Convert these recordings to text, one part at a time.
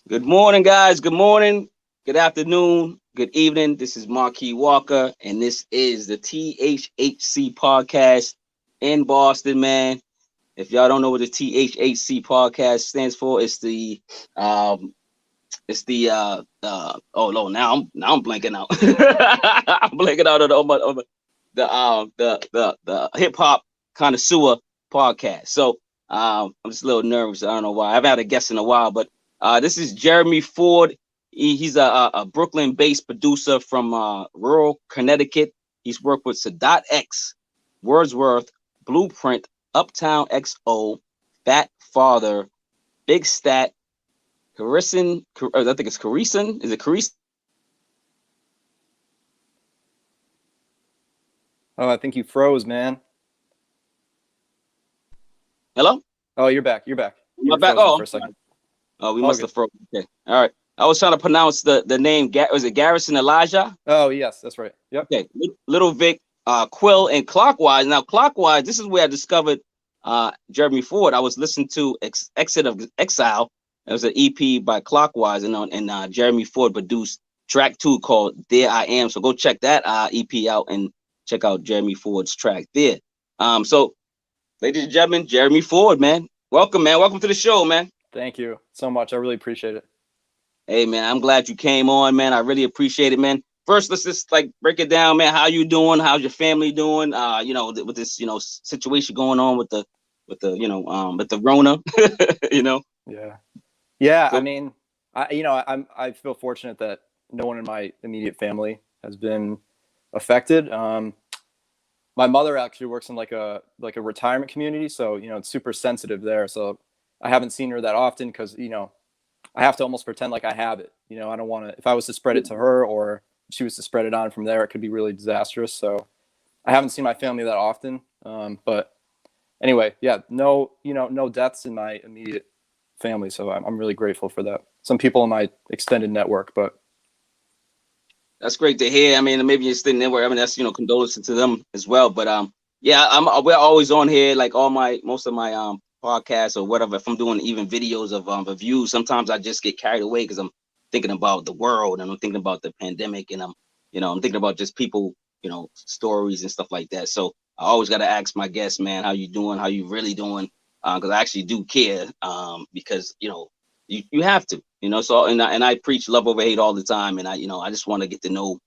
Good morning, guys. Good morning. Good afternoon. Good evening. This is Marquis Walker, and this is the THHC podcast in Boston, man. If y'all don't know what the THHC podcast stands for, oh no, now I'm blanking out. I'm blanking out on the hip hop connoisseur podcast. So I'm just a little nervous. I don't know why. I haven't had a guest in a while, but this is Jeremy Ford. He's a Brooklyn-based producer from rural Connecticut. He's worked with Sadat X, Wordsworth, Blueprint, Uptown XO, Fatt Father, Big Stat, Carison. I think it's Carison. Is it Carison? Oh, I think you froze, man. Hello? Oh, you're back. You're back. Am I back? Oh, for a second. Oh, we must have frozen. Okay. All right. I was trying to pronounce the name. Was it Garrison Elijah? Oh, yes, that's right. Yep. Okay. Little Vic, Qwill, and Clockwise. Now, Clockwise, this is where I discovered Jeremy Ford. I was listening to Exit of Exile. It was an EP by Clockwise, and Jeremy Ford produced track 2 called There I Am. So go check that EP out and check out Jeremy Ford's track there. So, ladies and gentlemen, Jeremy Ford, man. Welcome, man. Welcome to the show, man. Thank you so much. I really appreciate it. Hey, man, I'm glad you came on, man. I really appreciate it, man. First, let's just break it down, man. How you doing? How's your family doing? With this, situation going on with the Rona, Yeah. So, I mean, I feel fortunate that no one in my immediate family has been affected. My mother actually works in like a retirement community, so it's super sensitive there. So I haven't seen her that often because I have to almost pretend like I have it. I don't want to. If I was to spread it to her or she was to spread it on from there, it could be really disastrous. So I haven't seen my family that often. But anyway, yeah, no deaths in my immediate family. So I'm really grateful for that. Some people in my extended network, but that's great to hear. I mean, maybe you're still network. I mean, that's condolences to them as well. But yeah, we're always on here. Like most of my podcasts or whatever. If I'm doing even videos of reviews, sometimes I just get carried away because I'm thinking about the world and I'm thinking about the pandemic and I'm thinking about just people, stories and stuff like that. So I always got to ask my guests, man, how you doing? How you really doing? Because I actually do care. Because you have to, So and I preach love over hate all the time, and I just want to get to know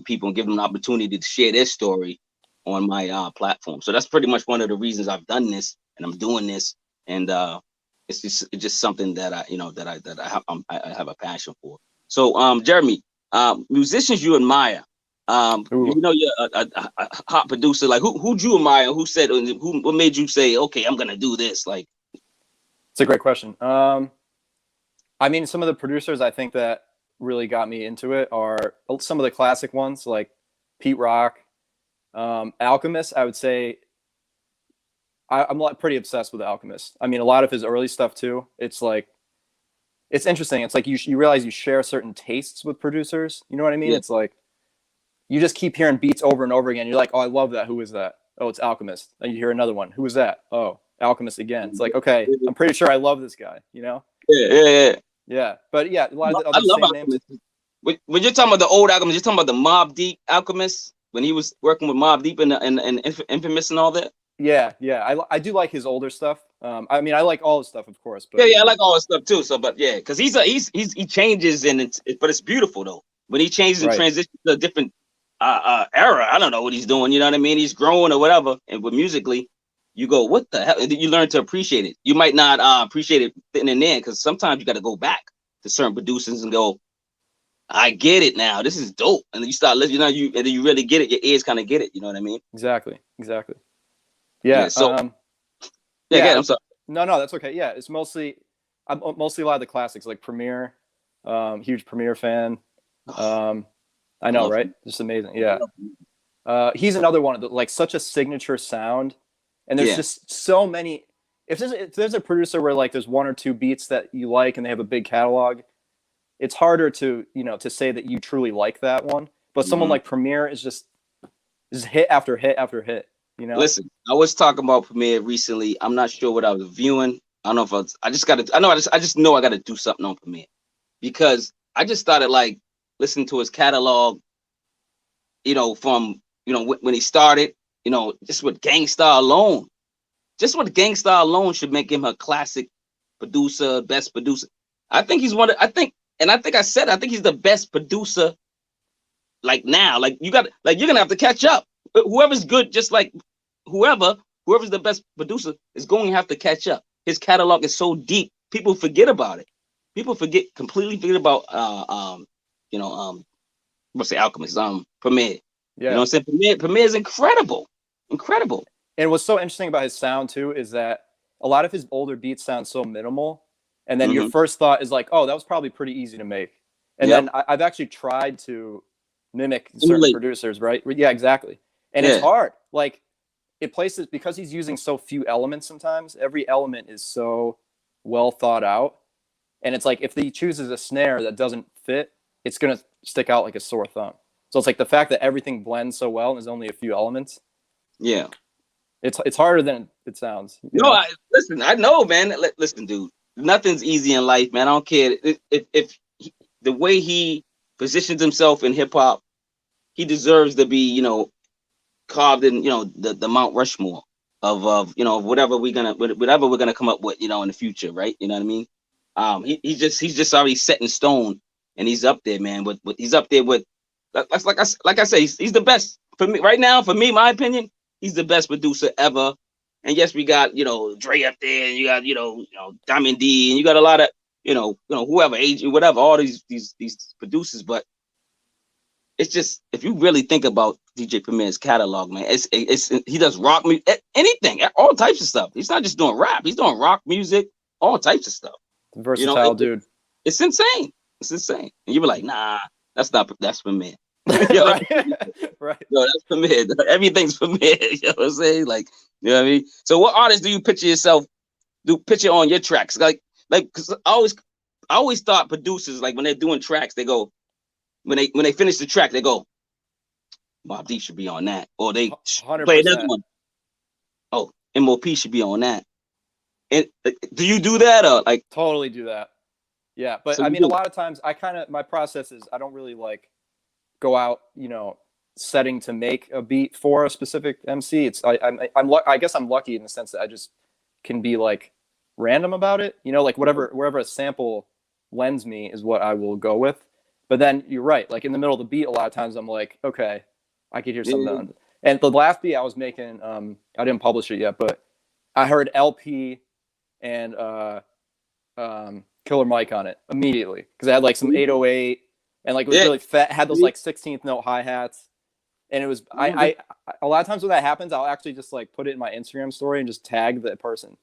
people and give them an opportunity to share their story on my platform. So that's pretty much one of the reasons I've done this and I'm doing this, and it's just something that I have a passion for. So Jeremy, musicians you admire, you're a hot producer. Like who'd you admire? Who said what made you say, okay, I'm gonna do this? Like, it's a great question. I mean, some of the producers I think that really got me into it are some of the classic ones like Pete Rock, Alchemist. I would say I'm pretty obsessed with Alchemist. I mean, a lot of his early stuff too. It's interesting. It's like you realize you share certain tastes with producers. You know what I mean? Yeah. It's like you just keep hearing beats over and over again. You're like, oh, I love that. Who is that? Oh, it's Alchemist. And you hear another one. Who is that? Oh, Alchemist again. It's like, okay, I'm pretty sure I love this guy. Yeah. But yeah, a lot of I love Alchemist. Names. When you're talking about the old Alchemist, you're talking about the Mobb Deep Alchemist when he was working with Mobb Deep and Infamous and all that. Yeah. I do like his older stuff. I mean, I like all his stuff, of course. But I like all his stuff too. So, but yeah, because he changes but it's beautiful though. When he changes and transitions to a different era, I don't know what he's doing. You know what I mean? He's growing or whatever. And with musically, you go, what the hell? You learn to appreciate it. You might not appreciate it fitting in there because sometimes you got to go back to certain producers and go, I get it now. This is dope. And then you start listening, and then you really get it. Your ears kind of get it. You know what I mean? Exactly. Yeah. So, I'm sorry. No, that's okay. Yeah, I'm mostly a lot of the classics like Premier. Huge Premier fan. I know, right? Just amazing. Yeah. He's another one of the like such a signature sound, and there's just so many. If there's a producer where like there's one or two beats that you like and they have a big catalog, it's harder to to say that you truly like that one. But someone like Premier is just hit after hit after hit. Listen, I was talking about Premier recently. I'm not sure what I was viewing. I don't know if I just know I got to do something on Premier. because I just started like listening to his catalog, from when he started, just with Gangstar alone. Just with Gangstar alone should make him a classic producer, best producer. I think he's I think he's the best producer. Like now, like you're gonna have to catch up. Whoever's good, just like whoever's the best producer is going to have to catch up. His catalog is so deep, people forget about it. People completely forget about let's say Alchemist, Premier. Yeah. You know what I'm saying? Premier is incredible. Incredible. And what's so interesting about his sound too is that a lot of his older beats sound so minimal, and then your first thought is like, oh, that was probably pretty easy to make. And then I've actually tried to mimic certain producers, right? Yeah, exactly. And it's hard. Like it places, because he's using so few elements sometimes, every element is so well thought out. And it's like if he chooses a snare that doesn't fit, it's going to stick out like a sore thumb. So it's like the fact that everything blends so well and there's only a few elements. Yeah. It's harder than it sounds. Listen, I know, man. Listen, dude, nothing's easy in life, man. I don't care. If the way he positions himself in hip hop, he deserves to be, carved in, the Mount Rushmore of whatever we're gonna come up with, in the future, right? You know what I mean? He's just already set in stone, and he's up there, man. But he's up there with, like I say, he's the best for me right now. For me, my opinion, he's the best producer ever. And yes, we got Dre up there, and you got Diamond D, and you got a lot of whoever, age, whatever, all these producers. But it's just, if you really think about DJ Premier's catalog, man, it's he does rock music, anything, all types of stuff. He's not just doing rap; he's doing rock music, all types of stuff. Versatile dude. It's insane. It's insane. And you be like, nah, that's Premier. Right. Yo, that's Premier. Everything's Premier. You know what I'm saying? Like, you know what I mean? So what artists do you picture on your tracks? Like, because I always thought producers, like when they're doing tracks, they go, when they finish the track, they go, Bob D should be on that. Or they 100%. Play another one. Oh, MOP should be on that. And do you do that, or like? Totally do that. Yeah, but so I mean, a lot of times my process is I don't really like go out, setting to make a beat for a specific MC. It's I guess I'm lucky in the sense that I just can be like random about it. Like wherever a sample lends me is what I will go with. But then you're right. Like in the middle of the beat, a lot of times I'm like, okay, I could hear something. And the last beat I was making, I didn't publish it yet, but I heard LP and Killer Mike on it immediately because I had like some 808 and like it was really fat, had those like 16th note hi-hats, and it was I a lot of times when that happens, I'll actually just like put it in my Instagram story and just tag the person.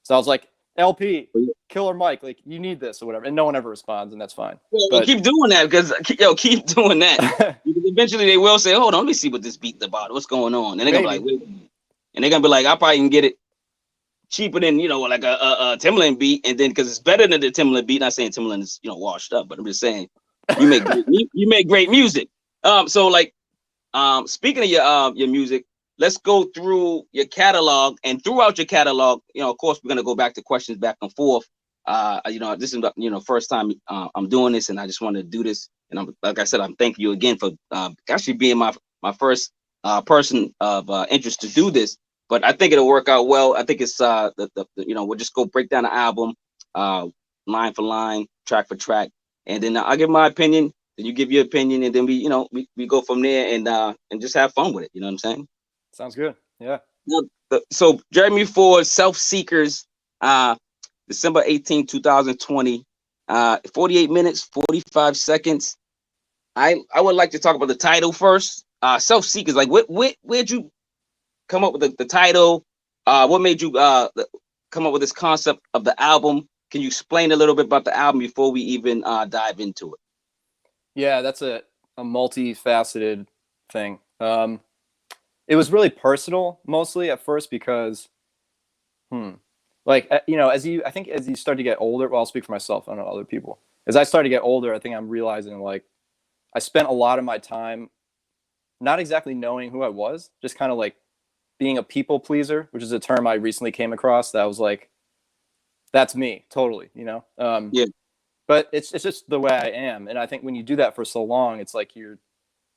So I was like, LP, Killer Mike, like you need this or whatever, and no one ever responds, and that's fine. Well, keep doing that because keep doing that. Eventually they will say, hold on, let me see what this beat's about. What's going on? And they're gonna be like, wait a minute. And they're gonna be like, I probably can get it cheaper than like a Timbaland beat, and then because it's better than the Timbaland beat. Not saying Timbaland is washed up, but I'm just saying you make great music. So like speaking of your music, let's go through your catalog, and throughout your catalog, of course we're gonna go back to questions back and forth. This is first time I'm doing this, and I just wanted to do this, and I'm like I said, I'm thanking you again for actually being my first person of interest to do this. But I think it'll work out well. I think it's we'll just go break down the album, line for line, track for track, and then I'll give my opinion. Then you give your opinion, and then we go from there and just have fun with it. You know what I'm saying? Sounds good. Yeah. So Jeremy Ford, Self Seekers, December 18, 2020, 48 minutes, 45 seconds. I would like to talk about the title first. Self Seekers, like where'd you come up with the title? What made you come up with this concept of the album? Can you explain a little bit about the album before we even dive into it? Yeah, that's a multifaceted thing. It was really personal mostly at first because, as you start to get older, well, I'll speak for myself, I don't know other people. As I start to get older, I think I'm realizing like I spent a lot of my time not exactly knowing who I was, just kind of like being a people pleaser, which is a term I recently came across that was like, that's me totally, Yeah. but it's just the way I am. And I think when you do that for so long, it's like you're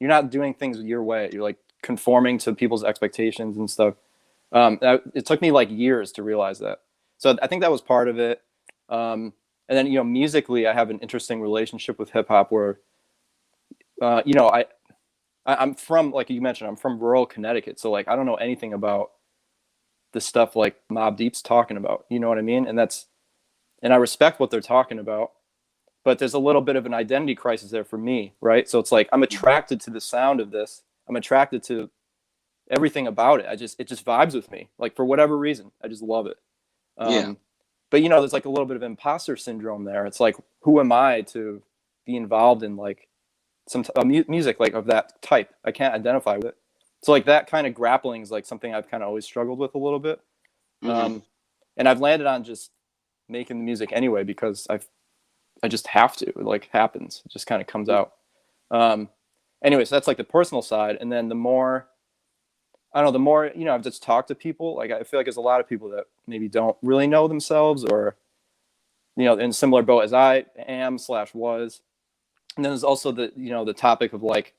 not doing things your way. You're like conforming to people's expectations and stuff. It took me like years to realize that. So I think that was part of it. And then, musically, I have an interesting relationship with hip hop where, I'm from, like you mentioned, I'm from rural Connecticut. So like, I don't know anything about the stuff like Mobb Deep's talking about, you know what I mean? And I respect what they're talking about, but there's a little bit of an identity crisis there for me. Right. So it's like, I'm attracted to the sound of this. I'm attracted to everything about it. It just vibes with me. Like for whatever reason, I just love it. But there's like a little bit of imposter syndrome there. It's like, who am I to be involved in like some music like of that type? I can't identify with it. So like that kind of grappling is like something I've kind of always struggled with a little bit. And I've landed on just making the music anyway, because I just have to. It like happens. It just kind of comes out. Anyway, so that's like the personal side. And then the more I've just talked to people, like I feel like there's a lot of people that maybe don't really know themselves, or, in a similar boat as I am / was. And then there's also the topic of like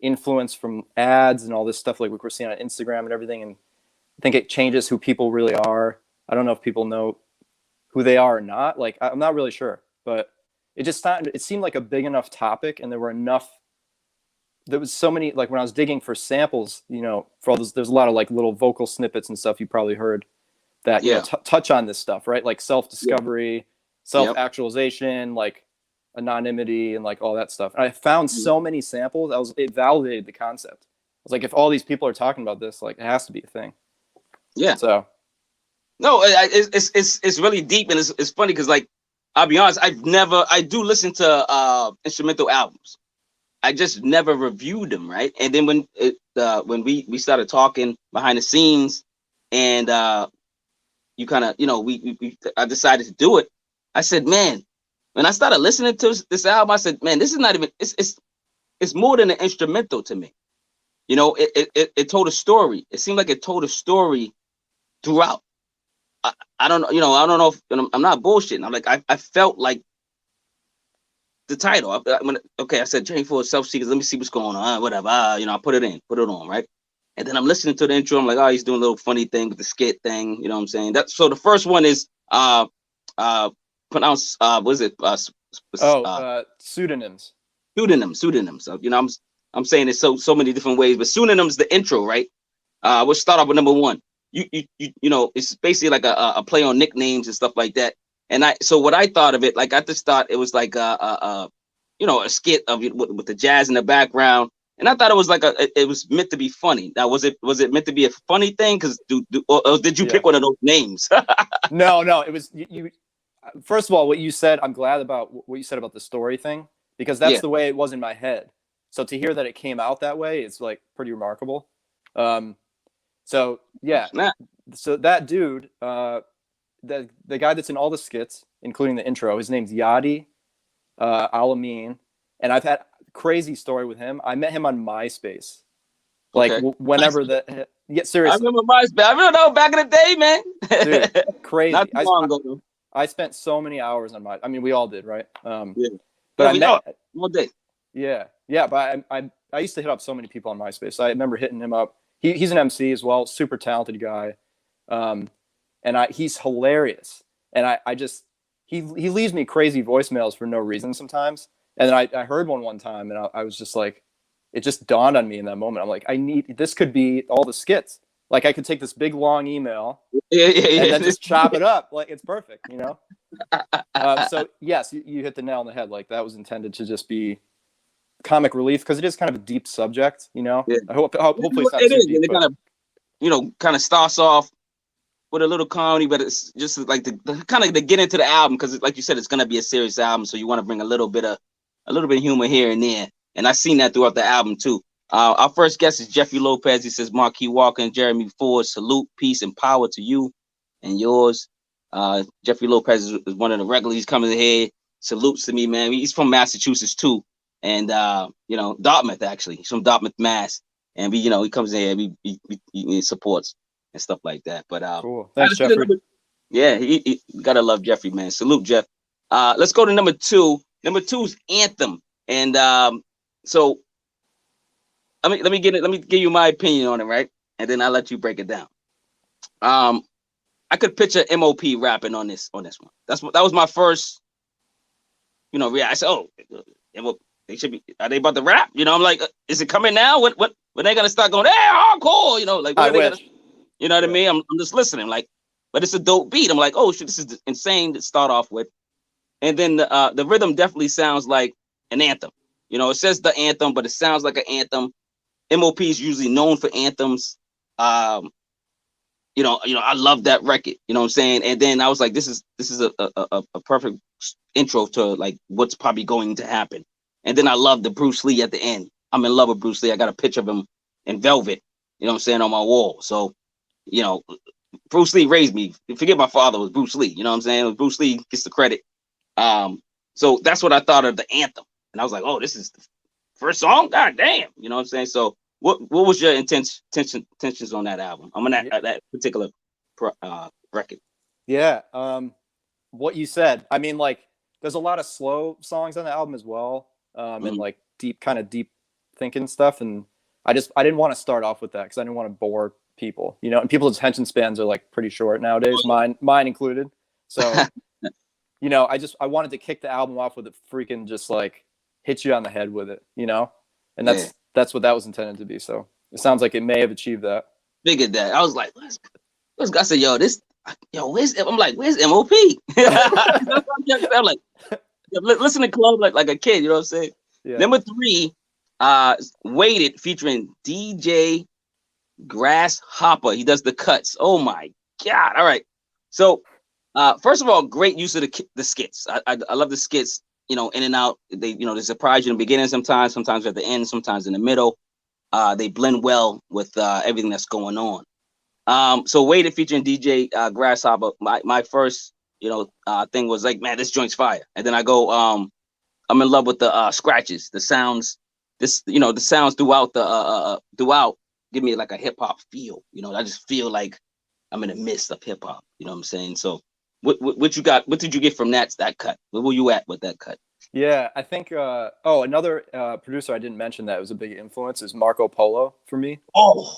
influence from ads and all this stuff like we're seeing on Instagram and everything. And I think it changes who people really are. I don't know if people know who they are or not. Like, I'm not really sure, but it seemed like a big enough topic, and there was so many, like when I was digging for samples, for all this, there's a lot of like little vocal snippets and stuff you probably heard that touch on this stuff, right? Like self-discovery, self-actualization, like anonymity, and like all that stuff. And I found so many samples. It validated the concept. I was like, if all these people are talking about this, like it has to be a thing. Yeah. So. No, it's really deep, and it's funny because like I'll be honest, I do listen to instrumental albums. I just never reviewed them, right? And then when we started talking behind the scenes, and you kind of I decided to do it. I said, man, when I started listening to this album, I said, man, this is not even it's more than an instrumental to me. It told a story. It seemed like it told a story throughout. I don't know. I don't know if I'm not bullshitting. I'm like I felt like the title. I said Train for Self-Seekers. Let me see what's going on. Whatever. I put it on, right? And then I'm listening to the intro. I'm like, oh, he's doing a little funny thing with the skit thing. You know what I'm saying? So the first one is pronounced what is it? Pseudonyms. Pseudonyms. I'm saying it so many different ways, but pseudonyms, the intro, right? We'll start off with number one. It's basically like a play on nicknames and stuff like that. And so what I thought of it, like I just thought it was like a skit of with the jazz in the background, and I thought it was like it was meant to be funny. Now was it meant to be a funny thing? Because or did you pick one of those names? No, it was you. First of all, what you said, I'm glad about what you said about the story thing, because that's the way it was in my head. So to hear that it came out that way, it's like pretty remarkable. So yeah, so that dude, the guy that's in all the skits, including the intro, his name's Yadi Alamin, and I've had a crazy story with him. I met him on MySpace, like whenever seriously. I remember MySpace. I remember back in the day, man. Dude, crazy. Not too long ago. I spent so many hours on I mean, we all did, right? But I met all day. Yeah, but I used to hit up so many people on MySpace. I remember hitting him up. He's an MC as well, super talented guy, and he's hilarious. And he leaves me crazy voicemails for no reason sometimes. And then I heard one time, and I was just like, it just dawned on me in that moment. I'm like, this could be all the skits. Like I could take this big long email and then just chop it up. Like it's perfect, So yes, you hit the nail on the head. Like that was intended to just be comic relief, because it is kind of a deep subject, I hopefully it's not too deep, and it kind of starts off with a little comedy, but it's just like to get into the album, because like you said, it's gonna be a serious album, so you want to bring a little bit of humor here and there, and I've seen that throughout the album too. Our first guest is Jeffrey Lopez. He says, Marquis Walker and Jeremy Ford, salute, peace, and power to you and yours. Jeffrey Lopez is one of the regulars. He's coming here, salutes to me, man. He's from Massachusetts too. And Dartmouth, actually. He's from Dartmouth, Mass. And he comes in here, he supports and stuff like that. But cool. Thanks, Jeffrey. Yeah, he gotta love Jeffrey, man. Salute, Jeff. Let's go to number 2. Number 2 is Anthem, and so let me give you my opinion on it, right? And then I'll let you break it down. I could picture MOP rapping on this one. That was my first, I said, oh, they should be. Are they about to rap? I'm like, is it coming now? When they gonna start going? Hey, hardcore! Like, when are they gonna? You know what I mean? I'm just listening, like, but it's a dope beat. I'm like, oh shit, this is insane to start off with, and then the rhythm definitely sounds like an anthem. It says the anthem, but it sounds like an anthem. MOP is usually known for anthems. I love that record. You know what I'm saying? And then I was like, this is a perfect intro to like what's probably going to happen. And then I love the Bruce Lee at the end. I'm in love with Bruce Lee. I got a picture of him in velvet, on my wall. So, Bruce Lee raised me. Forget my father, it was Bruce Lee. You know what I'm saying? Bruce Lee gets the credit. So that's what I thought of the anthem. And I was like, oh, this is the first song? God damn. You know what I'm saying? So what was your intentions on that album? I'm on that particular record. Yeah. What you said. I mean, like, there's a lot of slow songs on the album as well. And like deep thinking stuff. And I didn't want to start off with that because I didn't want to bore people, and people's attention spans are like pretty short nowadays, mine included. So, I wanted to kick the album off with it freaking just like hit you on the head with it, and that's what that was intended to be. So it sounds like it may have achieved that. Figured that. I was like, let's go. I said, where's MOP? I'm like, listen to Club like a kid, you know what I'm saying? Yeah. Number 3, Waited, featuring DJ Grazzhoppa. He does the cuts. Oh my God. All right. So first of all, great use of the skits. I love the skits, in and out. They surprise you in the beginning sometimes at the end, sometimes in the middle. They blend well with everything that's going on. So Waited featuring DJ Grazzhoppa. My first thing was like, man, this joint's fire. And then I go, I'm in love with the scratches, the sounds. The sounds throughout give me like a hip hop feel. I just feel like I'm in the midst of hip hop. You know what I'm saying? So what you got? What did you get from that cut? Where were you at with that cut? Yeah, I think. Another producer I didn't mention that was a big influence is Marco Polo for me. Oh,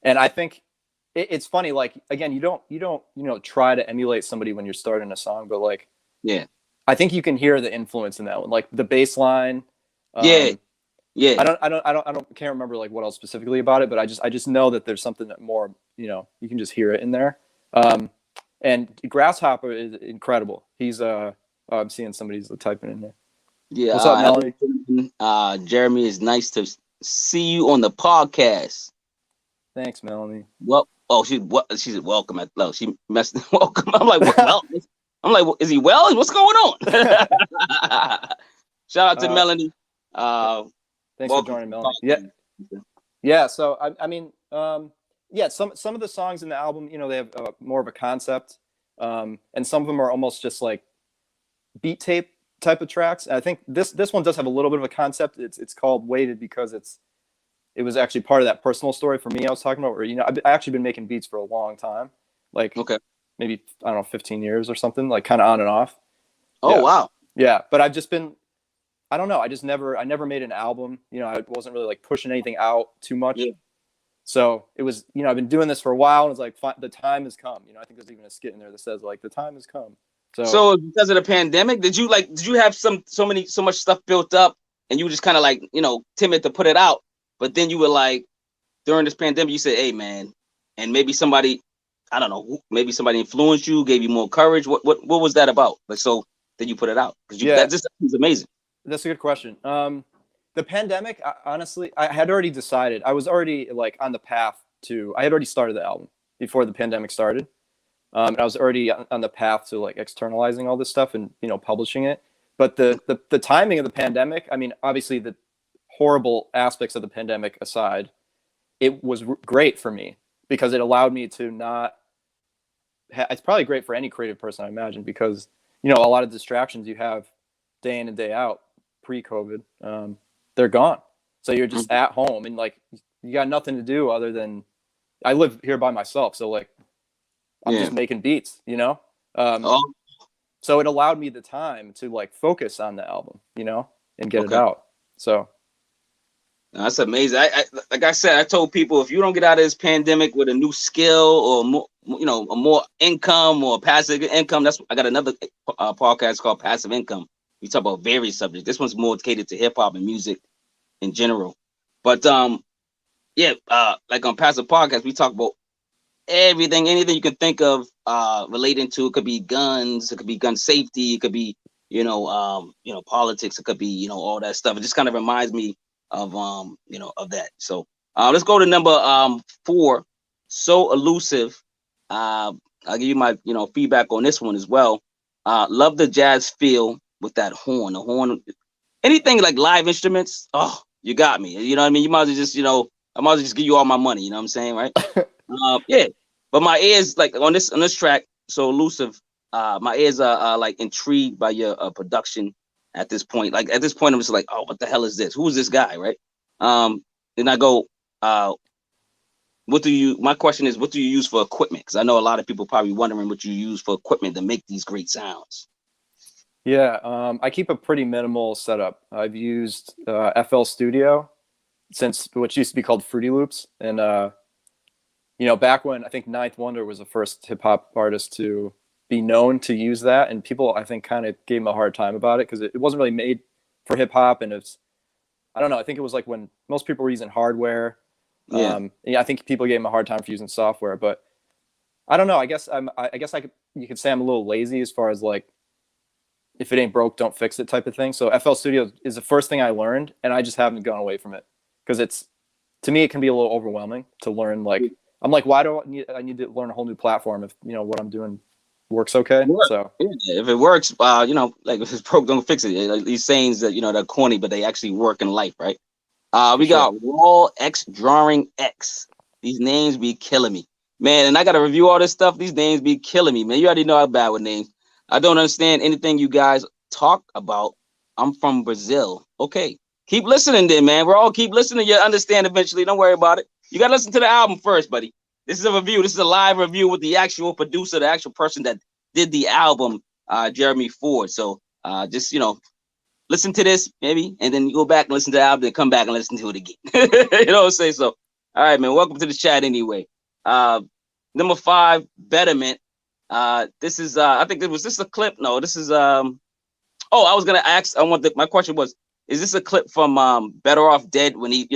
and I think. It's funny, like, again, you don't try to emulate somebody when you're starting a song, but like, yeah, I think you can hear the influence in that one, like the bass line. Yeah. I can't remember like what else specifically about it, but I just know that there's something that more, you can just hear it in there. And Grazzhoppa is incredible. He's I'm seeing somebody's typing in there. Yeah. What's up, Melanie? Jeremy, it's nice to see you on the podcast. Thanks, Melanie. Well, she said welcome. She messed welcome. I'm like, well, I'm like, is he well? What's going on? Shout out to Melanie. Thanks for joining, Melanie. Yeah. So I mean, some of the songs in the album, they have more of a concept, and some of them are almost just like beat tape type of tracks. And I think this one does have a little bit of a concept. It's called Waited because it was actually part of that personal story for me I was talking about, where, I've actually been making beats for a long time, like maybe, I don't know, 15 years or something, like kind of on and off. Oh, yeah. Wow. Yeah. But I've just been, I don't know. I never made an album, I wasn't really like pushing anything out too much. Yeah. So it was, I've been doing this for a while, and it's like, the time has come. I think there's even a skit in there that says like, the time has come. So because of the pandemic, did you have so much stuff built up, and you were just kind of like, timid to put it out? But then you were like, during this pandemic, you said, hey, man, and maybe somebody, I don't know, maybe somebody influenced you, gave you more courage. What was that about? Like, so then you put it out? Because that just is amazing. That's a good question. The pandemic, honestly, I had already decided. I was already like on the path I had already started the album before the pandemic started. And I was already on the path to like externalizing all this stuff and, publishing it. But the timing of the pandemic, I mean, obviously the horrible aspects of the pandemic aside, it was great for me because it allowed me to not it's probably great for any creative person, I imagine, because a lot of distractions you have day in and day out pre-COVID, they're gone. So you're just at home and like you got nothing to do other than, I live here by myself, so like I'm just making beats, So it allowed me the time to like focus on the album, you know, and get it Okay. out. So That's amazing. Like I said, I told people if you don't get out of this pandemic with a new skill or more, a more income or passive income, I got another podcast called Passive Income. We talk about various subjects. This one's more catered to hip hop and music in general. But yeah, like on Passive Podcast, we talk about anything you can think of relating to. It could be guns, it could be gun safety, it could be politics, it could be all that stuff. It just kind of reminds me of of that. So let's go to number 4, So Elusive. I'll give you my feedback on this one as well. Love the jazz feel with that horn. The horn, anything like live instruments. Oh, you got me. You know what I mean? You might as well just I might as well just give you all my money. You know what I'm saying, right? Yeah. But my ears, like on this track, So Elusive, my ears are like intrigued by your production at this point. Like at this point, I'm just like, oh, what the hell is this? Who is this guy, right? Then I go, my question is, what do you use for equipment? Because I know a lot of people probably wondering what you use for equipment to make these great sounds. yeah, I keep a pretty minimal setup. I've used FL Studio since which used to be called Fruity Loops, and back when I think Ninth Wonder was the first hip hop artist to be known to use that, and people I think kind of gave him a hard time about it because it wasn't really made for hip hop, and I don't know. I think it was like when most people were using hardware. Yeah. I think people gave him a hard time for using software, but I don't know. I guess you could say I'm a little lazy as far as like if it ain't broke, don't fix it type of thing. So FL Studio is the first thing I learned, and I just haven't gone away from it because to me it can be a little overwhelming to learn. Like I'm like, why do I need to learn a whole new platform if what I'm doing works okay? So yeah, if it works, like if it's broke, don't fix it. Like these sayings that they're corny, but they actually work in life, right? We got Raw X Drawing X. These names be killing me, man. And I gotta review all this stuff. These names be killing me, man. You already know I'm bad with names. I don't understand anything you guys talk about. I'm from Brazil. Okay, keep listening, then, man. We're all keep listening. You understand eventually. Don't worry about it. You gotta listen to the album first, buddy. This is a review. This is a live review with the actual producer, the actual person that did the album, Jeremy Ford. So just listen to this maybe, and then you go back and listen to the album, and come back and listen to it again. You know what I'm saying? So, all right, man. Welcome to the chat anyway. Number 5, Betterment. This is this a clip? No, this is I was gonna ask. My question was, is this a clip from Better Off Dead when he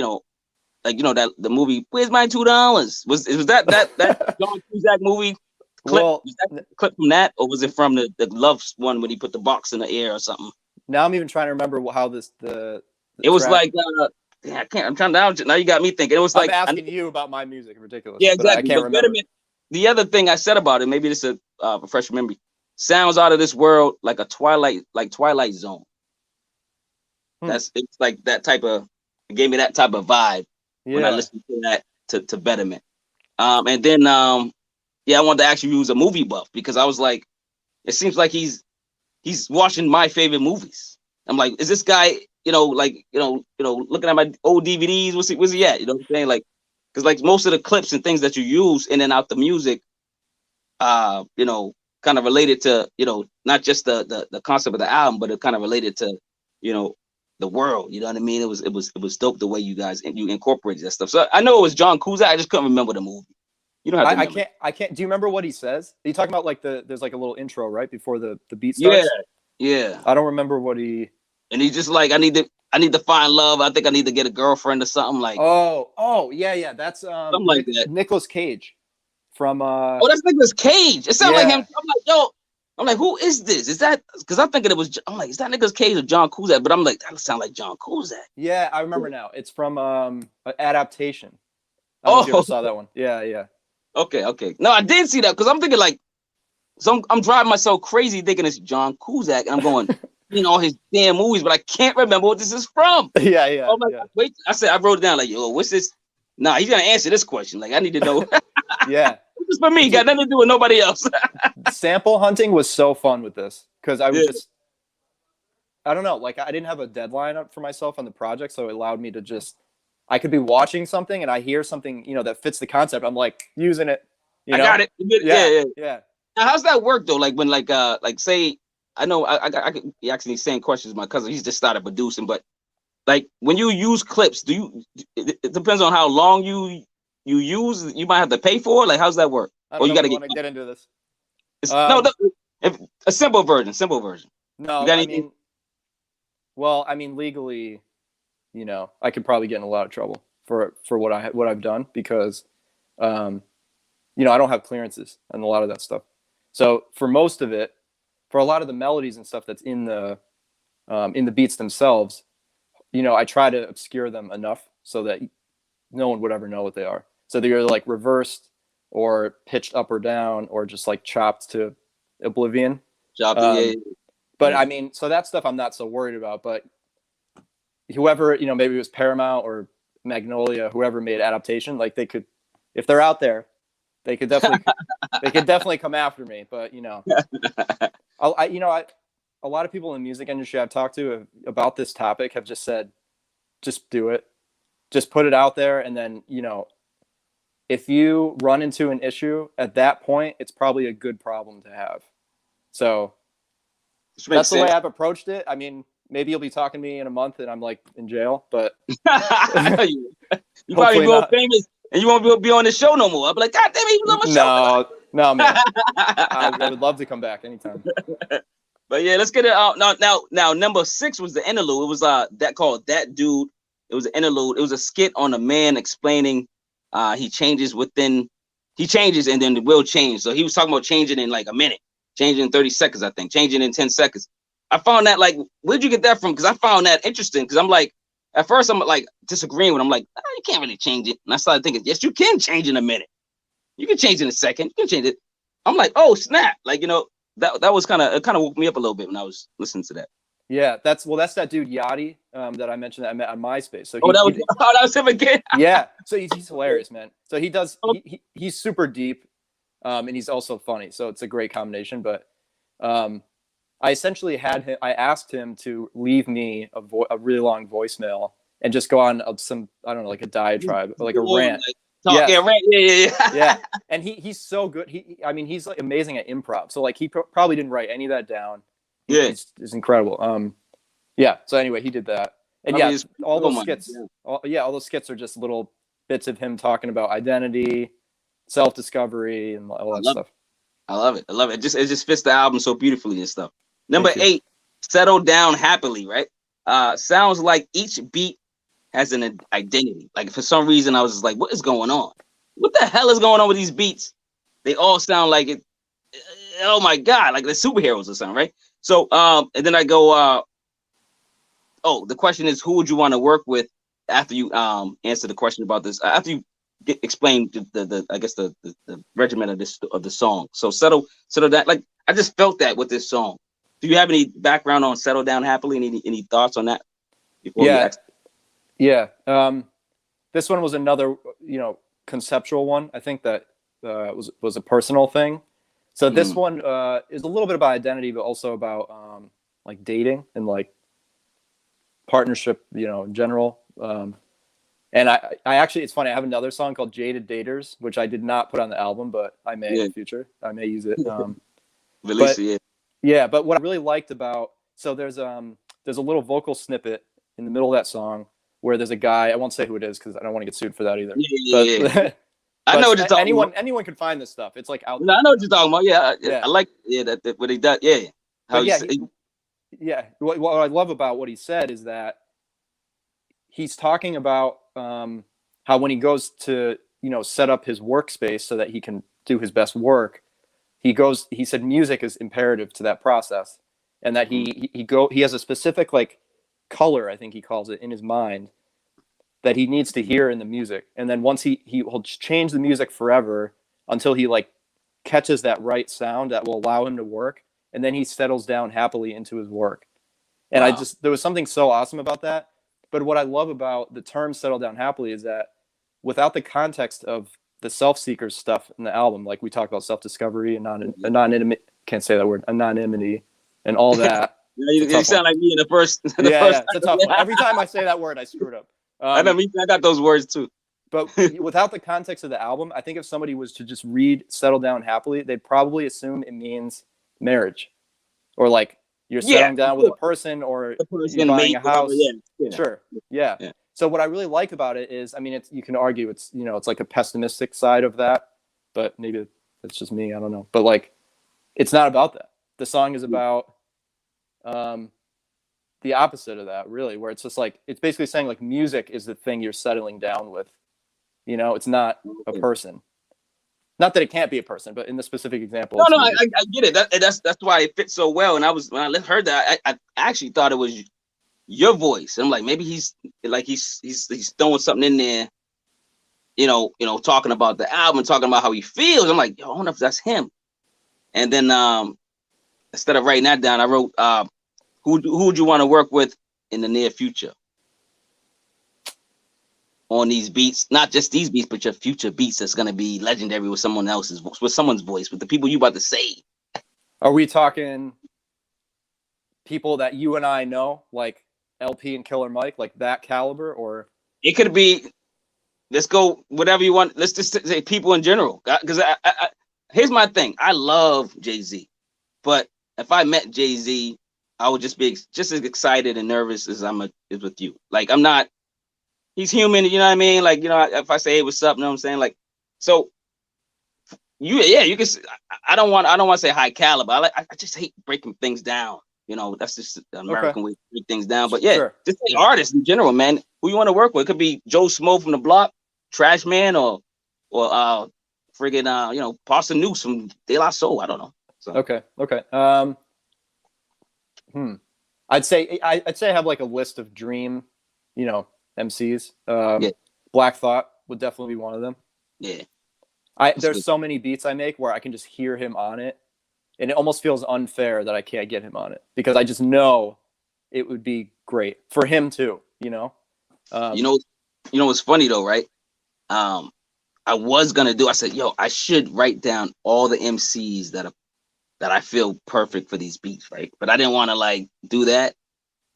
that the movie Where's My $2? Was that John Cusack movie clip? Well, was that clip from that, or was it from the Love one when he put the box in the air or something? Now I'm even trying to remember how it was track. Like I can't. I'm trying to. Now you got me thinking. It was like I'm asking you about my music. Ridiculous. Yeah, exactly. I can't remember. The other thing I said about it, maybe this is a fresh memory. Sounds out of this world, like a Twilight Zone. It's like that type of. It gave me that type of vibe when I listened to that to Betterment. And then I wanted to actually use a movie buff because I was like, it seems like he's watching my favorite movies. I'm like, is this guy, looking at my old DVDs? What's he at? You know what I'm saying? Like, because like most of the clips and things that you use in and out the music, kind of related to, not just the concept of the album, but it kind of related to, the world. You know what I mean? It was dope the way you incorporated that stuff. So I know it was John Cusack. I just couldn't remember the movie. You don't have to I can't. Do you remember what he says? Are you talking about like there's like a little intro right before the beat starts? Yeah. I don't remember what he. And he's just like, I need to find love. I think I need to get a girlfriend or something like. Oh yeah. That's something like that. Nicolas Cage from. Oh, that's Nicolas Cage. It sounds like him. I'm like, yo. I'm like, who is this? Is that because I'm thinking it was? I'm like, is that Nicolas Cage or John Cusack? But I'm like, that sounds like John Cusack. Yeah, I remember now. It's from Adaptation. I don't know if you ever saw that one. Yeah. Okay. No, I did see that because I'm thinking like, so I'm driving myself crazy thinking it's John Cusack, and I'm going, all his damn movies, but I can't remember what this is from. Yeah. Oh my God, wait, I wrote it down like, yo, what's this? Nah, he's gonna answer this question. Like, I need to know. Yeah. This is for me. Got nothing to do with nobody else. Sample hunting was so fun with this because I was I don't know, like I didn't have a deadline up for myself on the project, so it allowed me to I could be watching something and I hear something, that fits the concept. I'm like using it. I got it. Yeah. Now, how's that work though? Like when say I know I could be asking these same questions. My cousin, he's just started producing, but like when you use clips, it depends on how long you use. You might have to pay for it. Like, how's that work? I Or don't you know got if to you get want to get into this. no, if, a simple version. No, You got I anything? mean, well, I mean, legally, you know, I could probably get in a lot of trouble for what I've done because, you know, I don't have clearances and a lot of that stuff. So for most of it, for a lot of the melodies and stuff that's in the beats themselves, you know, I try to obscure them enough so that no one would ever know what they are. So they're like reversed or pitched up or down or just like chopped to oblivion. Yeah. But I mean, so that stuff I'm not so worried about. But whoever, you know, maybe it was Paramount or Magnolia, whoever made adaptation, like they could, if they're out there, they could definitely come after me. But you know, a lot of people in the music industry I've talked to about this topic have just said, just do it, just put it out there, and then you know, if you run into an issue at that point, it's probably a good problem to have. So that's the way I've approached it. I mean, maybe you'll be talking to me in a month and I'm like in jail, but I know you probably be more famous and you won't be on the show no more. I'll be like, God damn it, he was on my show. No, man. I would love to come back anytime. But yeah, let's get it out now. Number 6 was the interlude. It was that called That Dude. It was an interlude. It was a skit on a man explaining he changes and then the will change. So he was talking about changing in like a minute, changing in 30 seconds, I think, changing in 10 seconds. I found that like, where'd you get that from? Because I found that interesting. Because I'm like, at first I'm like disagreeing with him. I'm like, you can't really change it. And I started thinking, yes, you can change in a minute. You can change in a second. You can change it. I'm like, oh snap! Like, you know, that was kind of woke me up a little bit when I was listening to that. Yeah, that's that dude Yachty that I mentioned that I met on MySpace. So that was him again. Yeah, so he's hilarious, man. So he's super deep, and he's also funny. So it's a great combination. But I essentially I asked him to leave me a really long voicemail and just go on some, I don't know, like a diatribe, like a rant. Yeah. And he's so good. He's like amazing at improv. So like he probably didn't write any of that down. He's incredible. Yeah. So anyway, he did that, and all those skits. All those skits are just little bits of him talking about identity, self-discovery, and all that stuff. I love it. It just fits the album so beautifully and stuff. Number 8, Settle Down Happily. Right. Sounds like each beat has an identity. Like for some reason, I was just like, what is going on? What the hell is going on with these beats? They all sound like it. Oh my God, like the superheroes or something, right? So, and then I go, the question is, who would you want to work with after you answer the question about this? After you explain the regimen of the song. So settle down. Like I just felt that with this song. Do you have any background on Settle Down Happily? Any thoughts on that? Yeah. This one was another, you know, conceptual one. I think that was a personal thing. So this one is a little bit about identity, but also about like dating and like partnership, you know, in general. And I actually, it's funny. I have another song called Jaded Daters, which I did not put on the album, but I may in the future. I may use it. Yeah, but what I really liked about, so there's a little vocal snippet in the middle of that song where there's a guy. I won't say who it is because I don't want to get sued for that either. I know what you're talking about. Anyone can find this stuff. It's like out there. I know what you're talking about. Yeah. I like that what he does. What I love about what he said is that he's talking about how when he goes to, you know, set up his workspace so that he can do his best work, he said music is imperative to that process, and that he has a specific like color, I think he calls it, in his mind that he needs to hear in the music. And then once he'll change the music forever until he like catches that right sound that will allow him to work. And then he settles down happily into his work. And there was something so awesome about that. But what I love about the term settle down happily is that without the context of the self-seeker stuff in the album, like we talk about self-discovery and anonymity, can't say that word, anonymity and all that. You sound like me in the first. It's a tough one. Every time I say that word, I screw it up. I got those words too. But without the context of the album, I think if somebody was to just read Settle Down Happily, they'd probably assume it means marriage or like you're Yeah, settling down of with a course. person, or The you're person, buying mate, a whatever. house. Yeah. Sure. Yeah. Yeah. So what I really like about it is, I mean, it's, you can argue it's, you know, it's like a pessimistic side of that, but maybe it's just me. I don't know. But like, it's not about that. The song is about the opposite of that, really, where it's just like, it's basically saying like music is the thing you're settling down with. You know, it's not a person. Not that it can't be a person, but in the specific example, No, it's no, music. I get it. That's why it fits so well. And when I heard that, I actually thought it was your voice. I'm like, maybe he's throwing something in there, talking about the album, talking about how he feels. I'm like, yo, I don't know if that's him. And then instead of writing that down, I wrote, who would you want to work with in the near future on these beats? Not just these beats, but your future beats that's gonna be legendary with someone's voice, with the people you about to say. Are we talking people that you and I know, like LP and Killer Mike, like that caliber, or It could be. Let's go whatever you want. Let's just say people in general. Because here's my thing. I love Jay-Z, but if I met Jay-Z, I would just be just as excited and nervous as is with you. Like, I'm not. He's human. You know what I mean? Like, if I say, hey, what's up? You know what I'm saying? Like, so you can. I don't want to say high caliber. I just hate breaking things down. That's just the American way to break things down. But yeah, sure. just say artists in general, man. Who you want to work with? It could be Joe Smo from the Block, Trash Man, or friggin' Parson Noose from De La Soul. I don't know. So. Okay. I'd say I have like a list of dream, MCs. Yeah. Black Thought would definitely be one of them. Yeah. There's so many beats I make where I can just hear him on it, and it almost feels unfair that I can't get him on it, because I just know it would be great for him too. What's funny though, right? I was gonna do. I said, yo, I should write down all the MCs that I feel perfect for these beats, right? But I didn't want to like do that,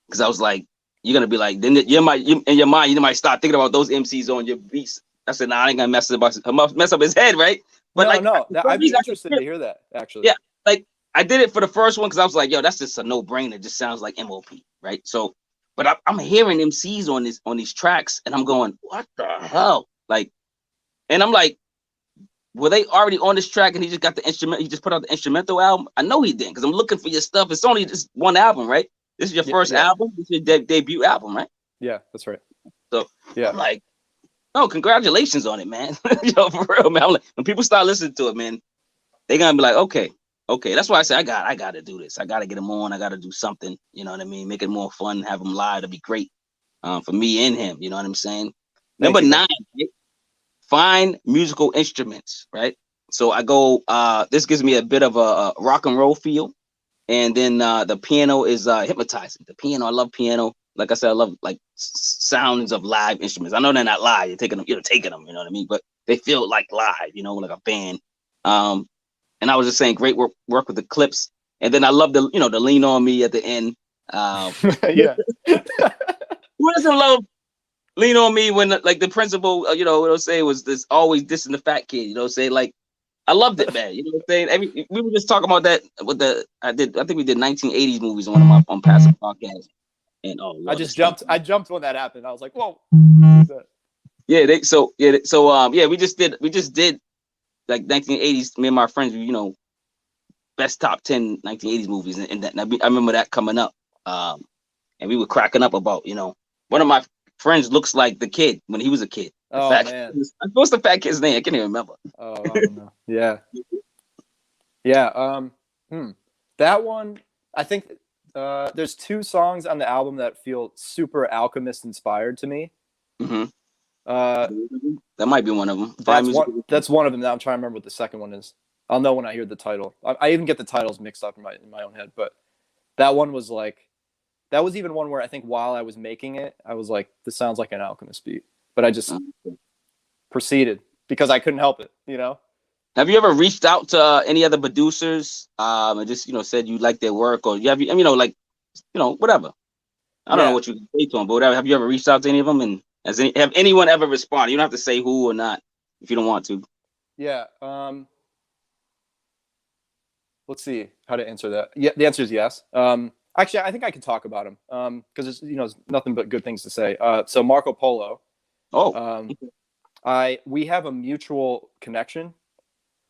because I was like, you're gonna be like, then in your mind you might start thinking about those MCs on your beats. I said, nah, I ain't gonna mess up his head, right? But I'd be interested to hear that, actually. Yeah, like I did it for the first one because I was like, yo, that's just a no-brainer. It just sounds like MOP, right? So, but I'm hearing MCs on these tracks, and I'm going, what the hell? Like, and I'm like, were they already on this track and he just got the instrument? He just put out the instrumental album? I know he didn't, because I'm looking for your stuff. It's only just one album, right? This is your first album. This is your debut album, right? Yeah, that's right. So I'm like, oh, congratulations on it, man. Yo, for real, man. I'm like, when people start listening to it, man, they're gonna be like, okay. That's why I say I got to do this. I got to get him on. I got to do something. You know what I mean? Make it more fun. Have him live. It'd be great for me and him. You know what I'm saying? Number 9, right? Find musical instruments, right? So I go, this gives me a bit of a rock and roll feel. And then the piano is hypnotizing. The piano, I love piano. Like I said, I love like sounds of live instruments. I know they're not live. You're taking them, you know what I mean? But they feel like live, like a band. And I was just saying, great work with the clips. And then I love the lean on me at the end. Yeah. Who doesn't love lean on me when like the principal, what I'll say was this always dissing the fat kid, say like, I loved it, man. You know what I'm saying? We were just talking about that with I think we did 1980s movies on one of my on passive podcasts. And Lord, I jumped when that happened. I was like, whoa. Yeah, we just did like 1980s. Me and my friends, best top 10 1980s movies, and that I remember that coming up. And we were cracking up about, one of my friends looks like the kid when he was a kid. Oh man, what's the fat kid's name? I can't even remember. Oh, I don't know. Yeah. That one, I think there's 2 songs on the album that feel super Alchemist inspired to me. Mm-hmm. That might be one of them. That's one of them. Now I'm trying to remember what the second one is. I'll know when I hear the title. I even get the titles mixed up in my own head, but that one was like, that was even one where I think while I was making it, I was like, this sounds like an Alchemist beat, but I just proceeded because I couldn't help it, Have you ever reached out to any other producers and just said you like their work, or whatever? I don't know what you can say to them, but whatever. Have you ever reached out to any of them, and have anyone ever responded? You don't have to say who or not if you don't want to. Yeah. Let's see how to answer that. Yeah, the answer is yes. Actually, I think I could talk about him because it's there's nothing but good things to say. So Marco Polo, Oh, we have a mutual connection.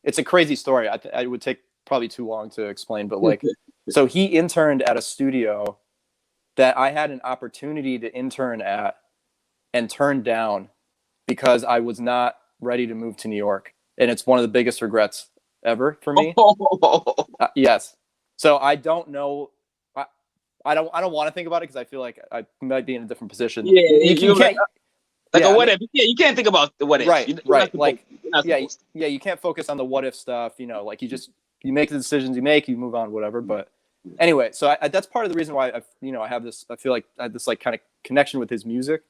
It's a crazy story. I would take probably too long to explain, but like, so he interned at a studio that I had an opportunity to intern at and turned down because I was not ready to move to New York, and it's one of the biggest regrets ever for me. Yes. So I don't know. I don't want to think about it because I feel like I might be in a different position. Yeah, you can't. Like a what if? Yeah, you can't think about the what if. Right, right. Like, yeah, you can't focus on the what if stuff. Like you make the decisions you make, you move on, whatever. But anyway, so that's part of the reason why I have this. I feel like I have this like kind of connection with his music.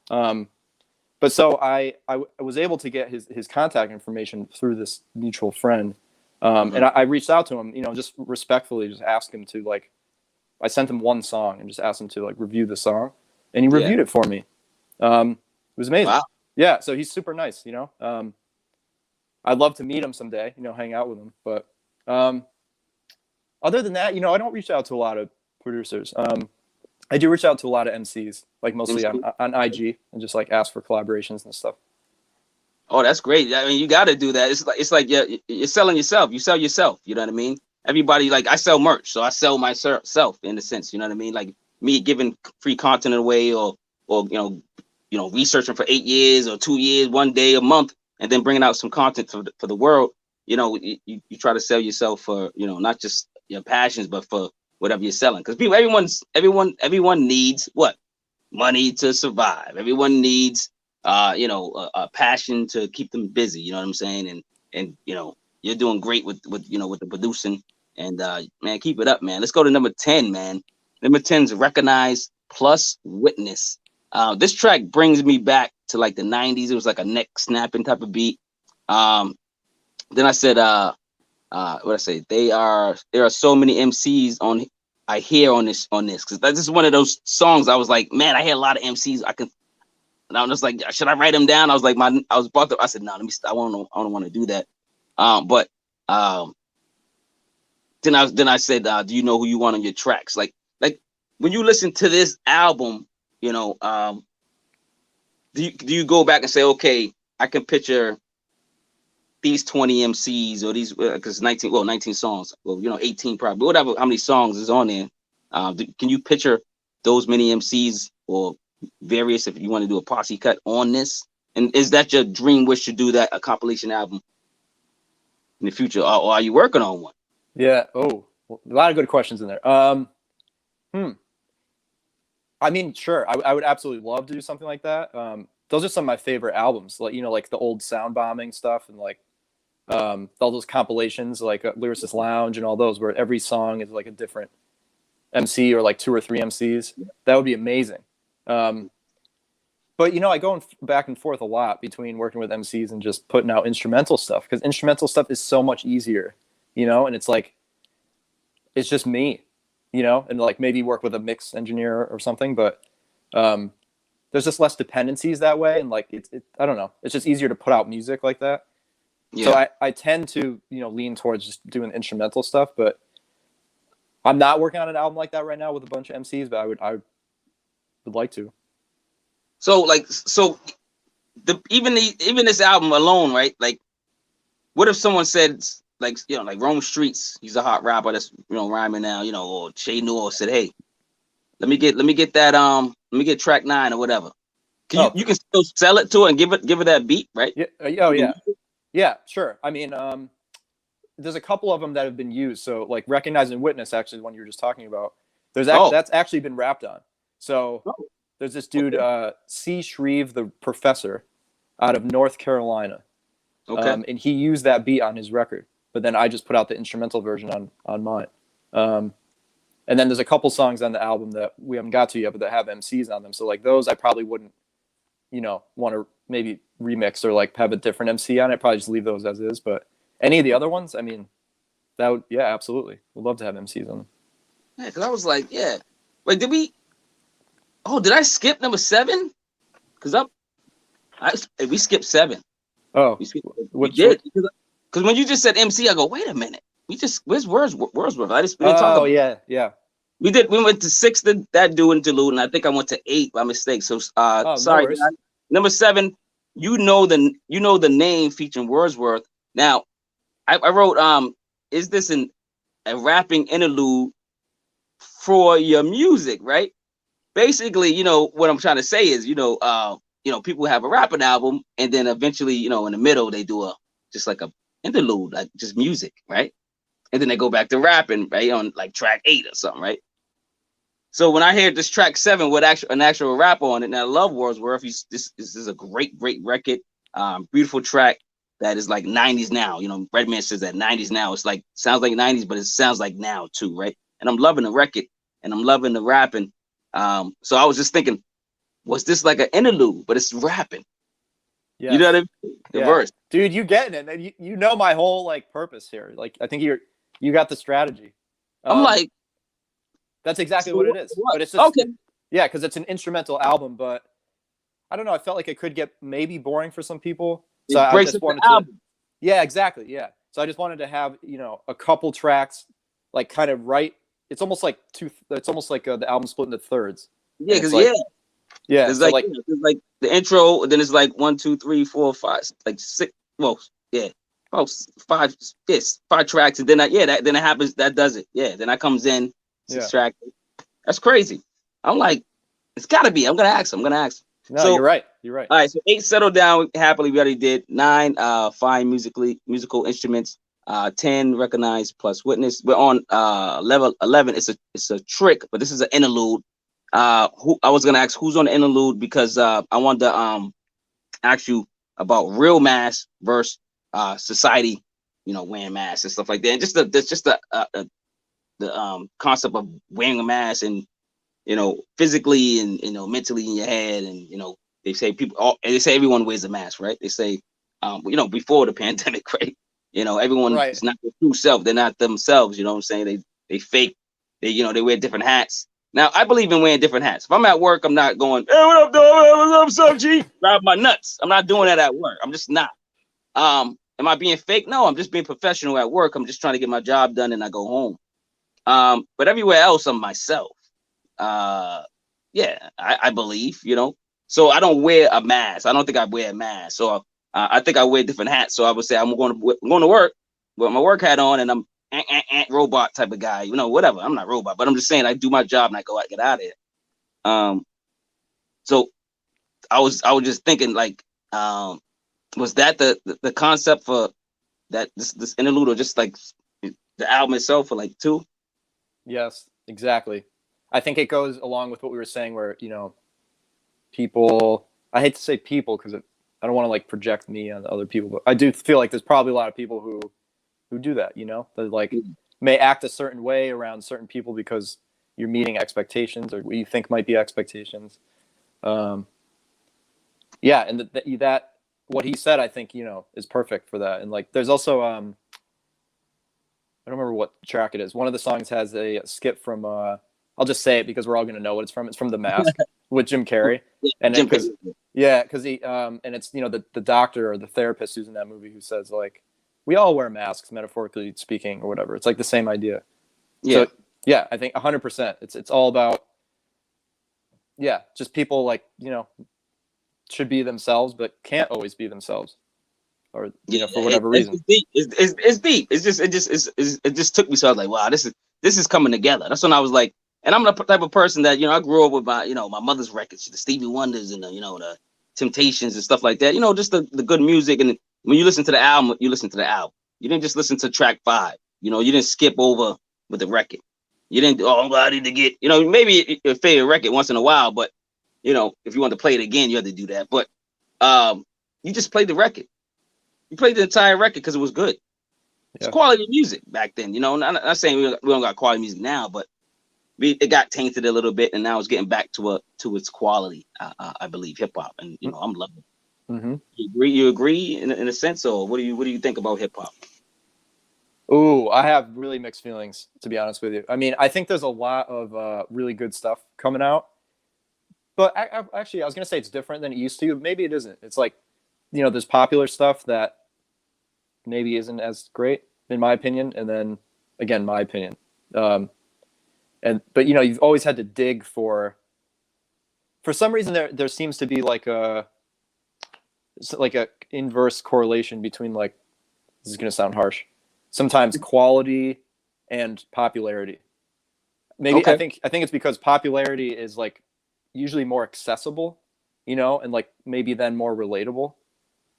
But so I was able to get his contact information through this mutual friend, and I reached out to him, just respectfully, just asked him to like. I sent him one song and just asked him to like review the song, and he reviewed it for me. It was amazing. Wow. Yeah, so he's super nice. I'd love to meet him someday. Hang out with him. But other than that, I don't reach out to a lot of producers. I do reach out to a lot of MCs, like mostly on IG, and just like ask for collaborations and stuff. Oh, that's great. I mean, you got to do that. It's like you're selling yourself. You sell yourself. You know what I mean? Everybody, like, I sell merch, so I sell myself in a sense. You know what I mean? Like me giving free content away, or researching for 8 years or 2 years, 1 day, a month, and then bringing out some content for the world. You try to sell yourself for not just your passions, but for whatever you're selling. Because everyone needs what? Money to survive. Everyone needs a passion to keep them busy. You know what I'm saying? And you're doing great with the producing. And man, keep it up, man. Let's go to number 10, man. Number 10 is Recognize plus Witness. This track brings me back to like the 90s. It was like a neck snapping type of beat. Then I said, what I say? There are so many MCs I hear on this because this is one of those songs I was like, man, I hear a lot of MCs. And I'm just like, should I write them down? I was like, I said, no, let me stop. I don't want to do that. But then I said, do you know who you want on your tracks? Like when you listen to this album, do you go back and say, okay, I can picture these 20 MCs or these, because 19 songs, 18 probably, whatever, how many songs is on there. Can you picture those many MCs or various, if you want to do a posse cut on this? And is that your dream wish to do that, a compilation album in the future, or are you working on one? Yeah. Oh, a lot of good questions in there. I mean, sure. I would absolutely love to do something like that. Those are some of my favorite albums, like like the old Sound Bombing stuff, and like all those compilations, like Lyricist Lounge and all those, where every song is like a different MC or like 2 or 3 MCs. That would be amazing. But I go back and forth a lot between working with MCs and just putting out instrumental stuff, because instrumental stuff is so much easier, and it's like, it's just me, and like maybe work with a mix engineer or something, but there's just less dependencies that way, and like I don't know, it's just easier to put out music like that. Yeah. So I tend to lean towards just doing instrumental stuff, but I'm not working on an album like that right now with a bunch of MCs, but I would like to. So even this album alone, right? Like, what if someone said, like Rome Streets, he's a hot rapper that's rhyming now, or Shay Noor said, hey, let me get that let me get track 9 or whatever. You can still sell it to her and give it that beat, right? Yeah. Yeah, sure. I mean, there's a couple of them that have been used. So like Recognize and Witness, actually, the one you were just talking about, that's actually been rapped on. So there's this dude, C. Shreve, the Professor, out of North Carolina. Okay. And he used that beat on his record, but then I just put out the instrumental version on mine. And then there's a couple songs on the album that we haven't got to yet, but that have MCs on them. So like those, I probably wouldn't, want to maybe remix or like have a different MC on it. Probably just leave those as is. But any of the other ones, I mean, that would, yeah, absolutely. We'd love to have MCs on them. Yeah, because I was like, yeah. Wait, did I skip number 7? Because we skipped 7. Oh, we did. Because when you just said MC, I go, wait a minute. Where's Wordsworth? We didn't talk about yeah. We went to 6 that do Interlude, and I think I went to 8 by mistake. So Oh, no sorry, worries. guys. Number 7, you know the name featuring Wordsworth. Now I wrote is this a rapping interlude for your music, right? Basically, what I'm trying to say is, people have a rapping album, and then eventually, in the middle they do just like a interlude, like just music, right? And then they go back to rapping, right, on like track 8 or something, right? So when I hear this track 7 with an actual rap on it, and I love Wordsworth, this is a great record, beautiful track that is like 90s now. Redman says that 90s now. It's like sounds like 90s, but it sounds like now too, right? And I'm loving the record, and I'm loving the rapping. So I was just thinking, was this like an interlude, but it's rapping? Yes. You know what I mean? The verse, dude, you getting it, and you know my whole like purpose here. Like, I think you got the strategy. I'm like, that's exactly what it is. What? But it's just, okay. Yeah, because it's an instrumental album, but I don't know. I felt like it could get maybe boring for some people. So I just wanted to. Album. Yeah, exactly. Yeah. So I just wanted to have a couple tracks, like kind of right. It's almost like It's almost like the album split into thirds. Yeah, because yeah. It's so like it's like the intro, then it's like 1, 2, 3, 4, 5, like 6. Well, yeah. Oh, 5. Yes, 5 tracks, and then then it happens. That does it. Yeah. Then that comes in. 6 tracks. That's crazy. I'm like, it's gotta be. I'm gonna ask him. No, so, you're right. All right. So 8 settled down happily. We already did 9. Fine musical instruments. 10 recognized plus witness. We're on level 11. It's a trick, but this is an interlude. I was gonna ask who's on the interlude because I wanted to ask you about real mass versus society, wearing masks and stuff like that. And just the concept of wearing a mask and physically and mentally in your head, and they say they say everyone wears a mask, right? They say before the pandemic, right? Everyone is not their true self. They're not themselves. You know what I'm saying? They fake. They wear different hats. Now I believe in wearing different hats. If I'm at work, I'm not going, hey, what up, dog? What's up, G? Drive my nuts. I'm not doing that at work. I'm just not. Am I being fake? No, I'm just being professional at work. I'm just trying to get my job done and I go home. But everywhere else, I'm myself. Yeah, I believe, So I don't wear a mask. I don't think I wear a mask. So I think I wear different hats. So I would say I'm going to work with my work hat on, and I'm robot type of guy. Whatever. I'm not robot, but I'm just saying I do my job and I get out of here. So I was just thinking, like, was that the concept for that this interlude, or just like the album itself for like 2? Yes, exactly. I think it goes along with what we were saying, where people. I hate to say people because I don't want to like project me on other people, but I do feel like there's probably a lot of people who do that. That like may act a certain way around certain people because you're meeting expectations or what you think might be expectations. Yeah, and that what he said, I think is perfect for that. And like, there's also I don't remember what track it is. One of the songs has a skip from I'll just say it because we're all going to know what it's from. It's from The Mask with Jim Carrey. And because he and it's the doctor or the therapist who's in that movie who says like, we all wear masks, metaphorically speaking, or whatever. It's like the same idea. Yeah. So, yeah, I think 100%. It's all about just people like should be themselves but can't always be themselves, or for whatever reason. It's deep. It just took me, so I was like, wow, this is coming together. That's when I was like, and I'm the type of person that I grew up with my mother's records, the Stevie Wonders and the Temptations and stuff like that. Just the good music. And when you listen to the album, you listen to the album. You didn't just listen to track 5. You didn't skip over with the record. You didn't I need to get maybe your favorite record once in a while, but if you want to play it again, you have to do that. But you just played the record. You played the entire record because it was good. It's quality music back then. Not saying we don't got quality music now, but it got tainted a little bit, and now it's getting back to its quality. I believe hip hop, and I'm loving it. Mm-hmm. You agree in a sense, or what do you think about hip hop? Ooh, I have really mixed feelings, to be honest with you. I mean, I think there's a lot of really good stuff coming out, but actually, I was gonna say it's different than it used to. Maybe it isn't. It's like there's popular stuff that maybe isn't as great in my opinion, and then again, my opinion. But you've always had to dig for some reason there seems to be like a inverse correlation between like, this is going to sound harsh, sometimes quality and popularity. Maybe Okay. I think it's because popularity is like usually more accessible, and like maybe then more relatable.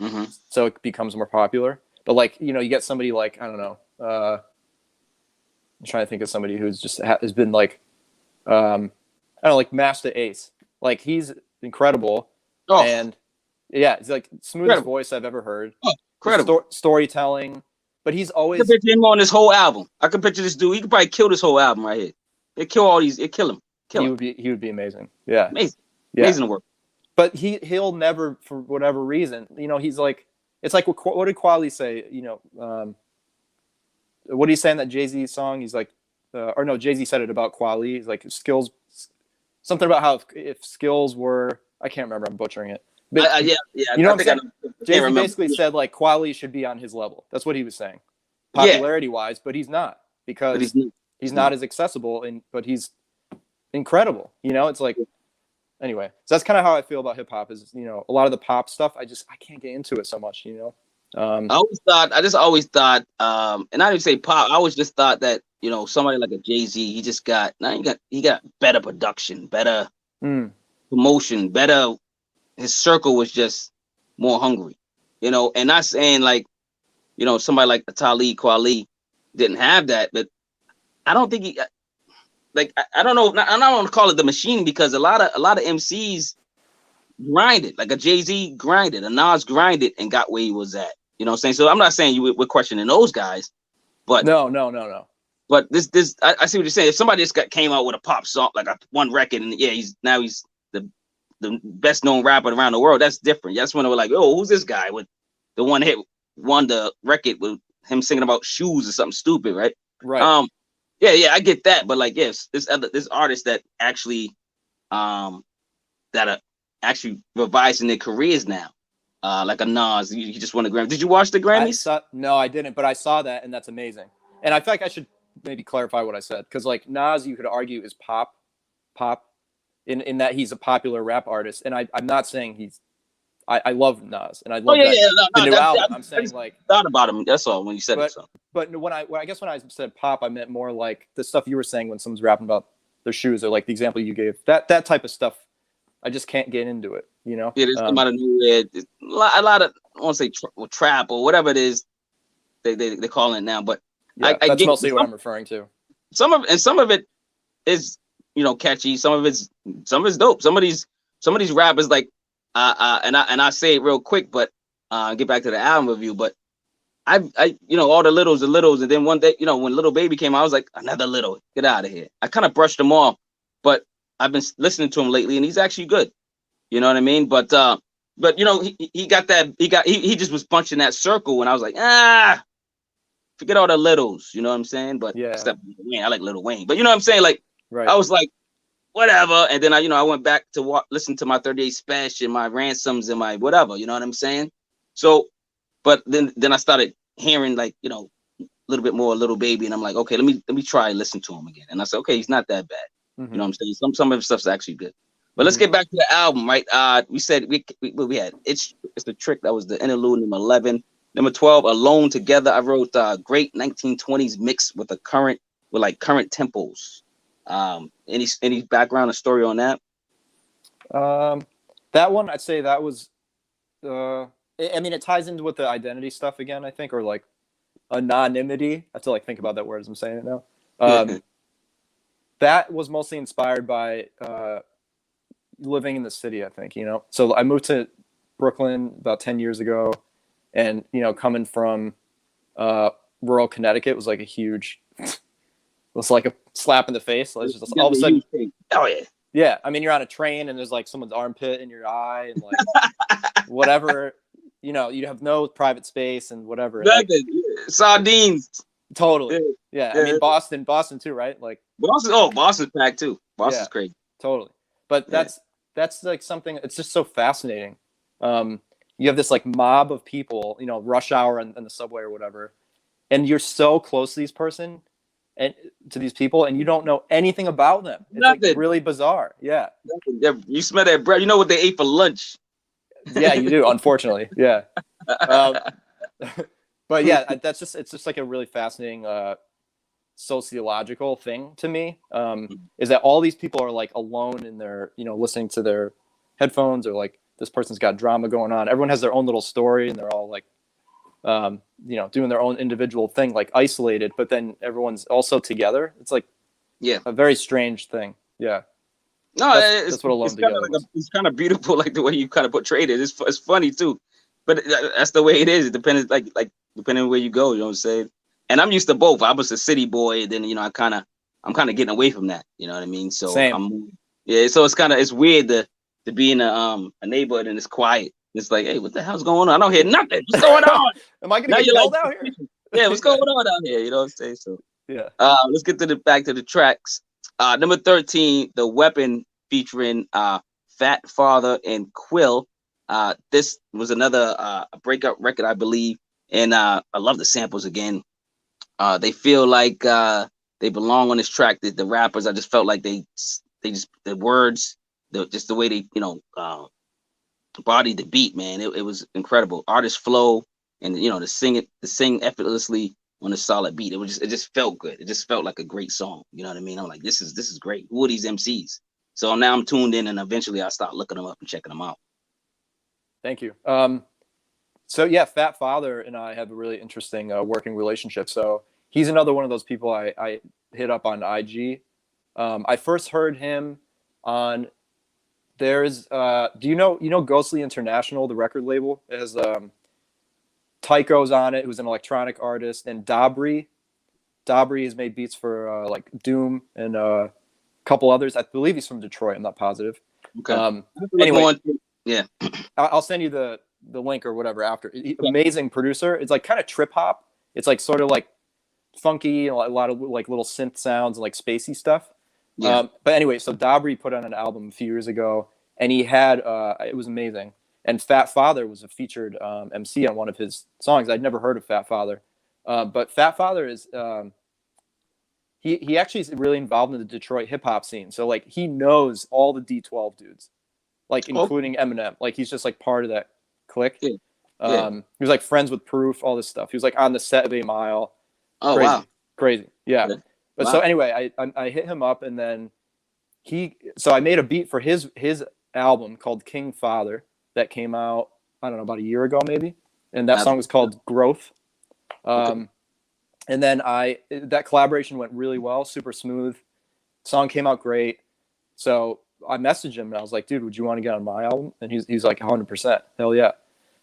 Mm-hmm. So it becomes more popular. But like, you get somebody like, I don't know, I'm trying to think of somebody who's just has been like, I don't know, like Master Ace. Like he's incredible. Oh, And yeah, it's like smoothest incredible. voice I've ever heard. Oh, incredible. Storytelling, but he's I always. can picture him on this whole album. I can picture this dude. He could probably kill this whole album right here. It kill all these. It kill him. He would be amazing. Yeah, amazing. Yeah. Amazing work. But he'll never, for whatever reason, he's like, it's like, what did Qwill say? What did he say in that Jay-Z song? He's like, or no, Jay-Z said it about Qwill. He's like, skills, something about how if skills were, I can't remember, I'm butchering it. But yeah. You know what I'm saying? Jay-Z basically said like Qwill should be on his level. That's what he was saying, popularity wise, but he's not, because he's not as accessible, but he's incredible. It's like, anyway, so that's kind of how I feel about hip hop. Is a lot of the pop stuff, I can't get into it so much. I just always thought, and I didn't say pop. I always just thought that somebody like a Jay-Z, he got better production, better promotion, better. His circle was just more hungry, and not saying like, somebody like Qwill didn't have that, but I don't think he. Like I don't know. I don't want to call it the machine, because a lot of MCs grinded, like a Jay-Z grinded, a Nas grinded and got where he was at. You know what I'm saying? So I'm not saying we're questioning those guys, but no. But this I see what you're saying. If somebody just came out with a pop song, like one record, and he's the best known rapper around the world, that's different. That's when we're like, oh, who's this guy with the one hit wonder record with him singing about shoes or something stupid, right? Right. Yeah, I get that, but like, yes, this artist that actually, that are actually revising their careers now, like a Nas. He just won a Grammy. Did you watch the Grammys? No, I didn't, but I saw that, and that's amazing. And I feel like I should maybe clarify what I said, because like Nas, you could argue is pop, in that he's a popular rap artist, and I'm not saying he's. I love Nas, and I love the new album. I'm saying like thought about him. That's all when you said it. So. But when I guess when I said pop, I meant more like the stuff you were saying when someone's rapping about their shoes, or like the example you gave. That type of stuff, I just can't get into it. Yeah, there's come out of nowhere. A lot of, I want to say trap or whatever it is they call it now. But yeah, that's mostly what I'm referring to. Some of it is catchy. Some of it's dope. Some of these rappers like. And I say it real quick, but get back to the album review. But I all the littles, and then one day, when Little Baby came out, I was like, another little, get out of here. I kind of brushed them off, but I've been listening to him lately, and he's actually good. You know what I mean? But he got that. He just was punching that circle, and I was like, forget all the littles. You know what I'm saying? But yeah, except Wayne, I like Little Wayne. But you know what I'm saying? Like, right. I was like, whatever, and then I went back to listen to my 38 Special and my Ransoms and my whatever, you know what I'm saying? So, but then I started hearing like a little bit more Little Baby, and I'm like, okay, let me try and listen to him again, and I said, okay, he's not that bad, you know what I'm saying? Some of his stuff's actually good, but let's get back to the album, right? We said we had it's the Trick, that was the interlude, number 11, number 12, Alone Together. I wrote great 1920s mix with current tempos. Any background or story on that? That one, I'd say that was, I mean, it ties into with the identity stuff again, I think, or like anonymity. I have to like think about that word as I'm saying it now. That was mostly inspired by living in the city, I think, So I moved to Brooklyn about 10 years ago, and, coming from rural Connecticut was like a huge... It was like a slap in the face. It's just all of a sudden, oh yeah, yeah. I mean, you're on a train and there's like someone's armpit in your eye and like whatever. You have no private space and whatever. Like, sardines. Totally. Yeah. I mean, Boston too, right? Like Boston's packed too. Boston's crazy. Totally. But that's like something. It's just so fascinating. You have this like mob of people, rush hour on the subway or whatever, and you're so close to these person. and to these people, and you don't know anything about them. It's Nothing. like really bizarre. Yeah. You smell that bread. You know what they ate for lunch. Yeah, you do. Unfortunately, yeah. But yeah, it's just like a really fascinating sociological thing to me. Is that all these people are like alone in their, listening to their headphones, or like this person's got drama going on. Everyone has their own little story, and they're all like, doing their own individual thing, like isolated, but then everyone's also together. It's like, a very strange thing. Yeah. No, that's what alone together it's kind of beautiful, like the way you kind of portrayed it. It's funny too, but that's the way it is. It depends, like depending on where you go. You know what I'm saying? And I'm used to both. I was a city boy, and then I'm kind of getting away from that. You know what I mean? So same. So it's weird to be in a neighborhood and it's quiet. It's like, hey, what the hell's going on? I don't hear nothing. What's going on? Am I gonna get yelled out here? Yeah, what's going on out here? You know what I'm saying? So yeah. Let's get back to the tracks. Number 13, The Weapon, featuring Fatt, Father, and Qwill. This was another breakup record, I believe, and I love the samples again. They feel like they belong on this track. The rappers, I just felt like they just the words, just the way they bodied the beat, man. It was incredible. Artist flow, and to sing effortlessly on a solid beat. It just felt good. It just felt like a great song. You know what I mean? I'm like, this is great. Who are these MCs? So now I'm tuned in, and eventually I'll start looking them up and checking them out. Thank you. So yeah, Fatt Father and I have a really interesting working relationship. So he's another one of those people I hit up on IG. I first heard him on do you know Ghostly International, the record label? It has Tycho's on it, who's an electronic artist, and Dabri. Dabri has made beats for like Doom and a couple others. I believe he's from Detroit. I'm not positive. Okay. Anyway, yeah, I'll send you the link or whatever after. Amazing producer. It's like kind of trip hop. It's like sort of like funky, a lot of like little synth sounds and like spacey stuff. Yeah. But anyway, so Dabri put on an album a few years ago, and he had it was amazing. And Fatt Father was a featured MC on one of his songs. I'd never heard of Fatt Father, but Fatt Father is he actually is really involved in the Detroit hip hop scene. So like he knows all the D12 dudes, like including Eminem. Like he's just like part of that clique. Yeah. He was like friends with Proof, all this stuff. He was like on the set of 8 Mile. Oh, crazy, wow. Crazy. Yeah. But wow. So anyway, I hit him up, and then so I made a beat for his album called King Father that came out, I don't know, about a year ago maybe. And that song was called Growth. And then that collaboration went really well, super smooth. Song came out great. So I messaged him and I was like, dude, would you want to get on my album? And he's like 100%. Hell yeah.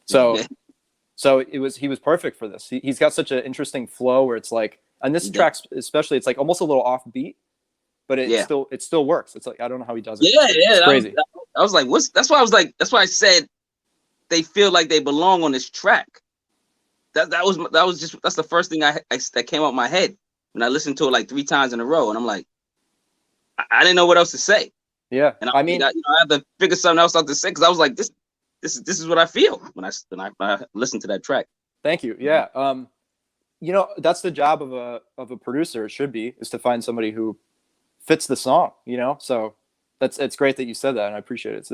So he was perfect for this. He's got such an interesting flow where it's like, on this track especially, it's like almost a little offbeat, but it still works. It's like, I don't know how he does it. It's crazy. I was like, that's why I said they feel like they belong on this track. That's the first thing that came out my head when I listened to it like 3 times in a row, and I'm like, I didn't know what else to say. Yeah, and I had to figure something else out to say, because I was like, this is what I feel when I listen to that track. Thank you. Yeah. That's the job of a producer. It should be, is to find somebody who fits the song. So it's great that you said that, and I appreciate it.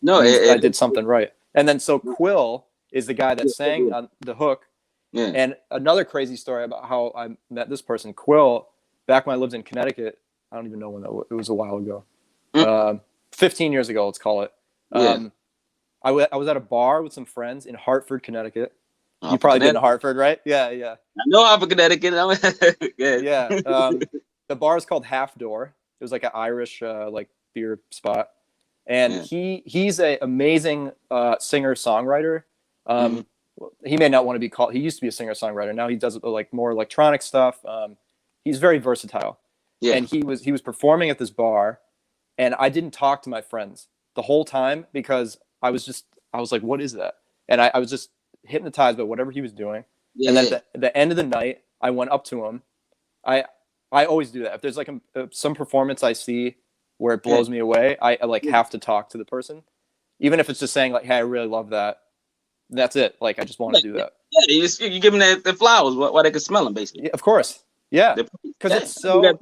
I did something right. And then so Qwill is the guy that sang on the hook. Yeah. And another crazy story about how I met this person, Qwill, back when I lived in Connecticut. I don't even know when it was, a while ago. 15 years ago, let's call it. I was at a bar with some friends in Hartford, Connecticut. You probably been to Hartford, right? Yeah. I know Hartford, Connecticut. Yeah. The bar is called Half Door. It was like an Irish like beer spot, and he's an amazing singer-songwriter. He may not want to be called. He used to be a singer-songwriter. Now he does like more electronic stuff. He's very versatile. Yeah. And he was performing at this bar, and I didn't talk to my friends the whole time because I was like, what is that? And I was just hypnotized by whatever he was doing. Yeah. And then at the end of the night, I went up to him. I always do that. If there's like some performance I see where it blows me away, I like have to talk to the person, even if it's just saying like, hey, I really love that. That's it. Like, I just want to do that. Yeah, you give them the flowers while they can smell them, basically. Yeah, of course. Yeah, because it's so.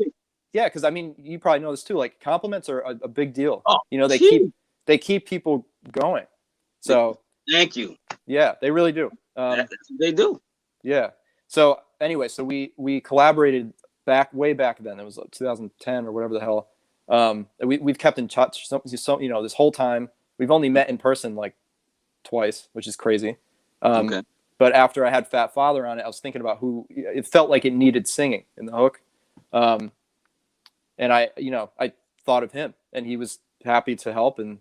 Yeah, because I mean, you probably know this too. Like compliments are a big deal. Oh, you know, they keep people going. So thank you. Yeah, they really do. They do. Yeah. So anyway, so we collaborated way back then. It was like 2010 or whatever the hell. We've kept in touch. So you know, this whole time we've only met in person like twice, which is crazy. Okay. But after I had Fat Father on it, I was thinking about who it felt like it needed singing in the hook. And I thought of him, and he was happy to help, and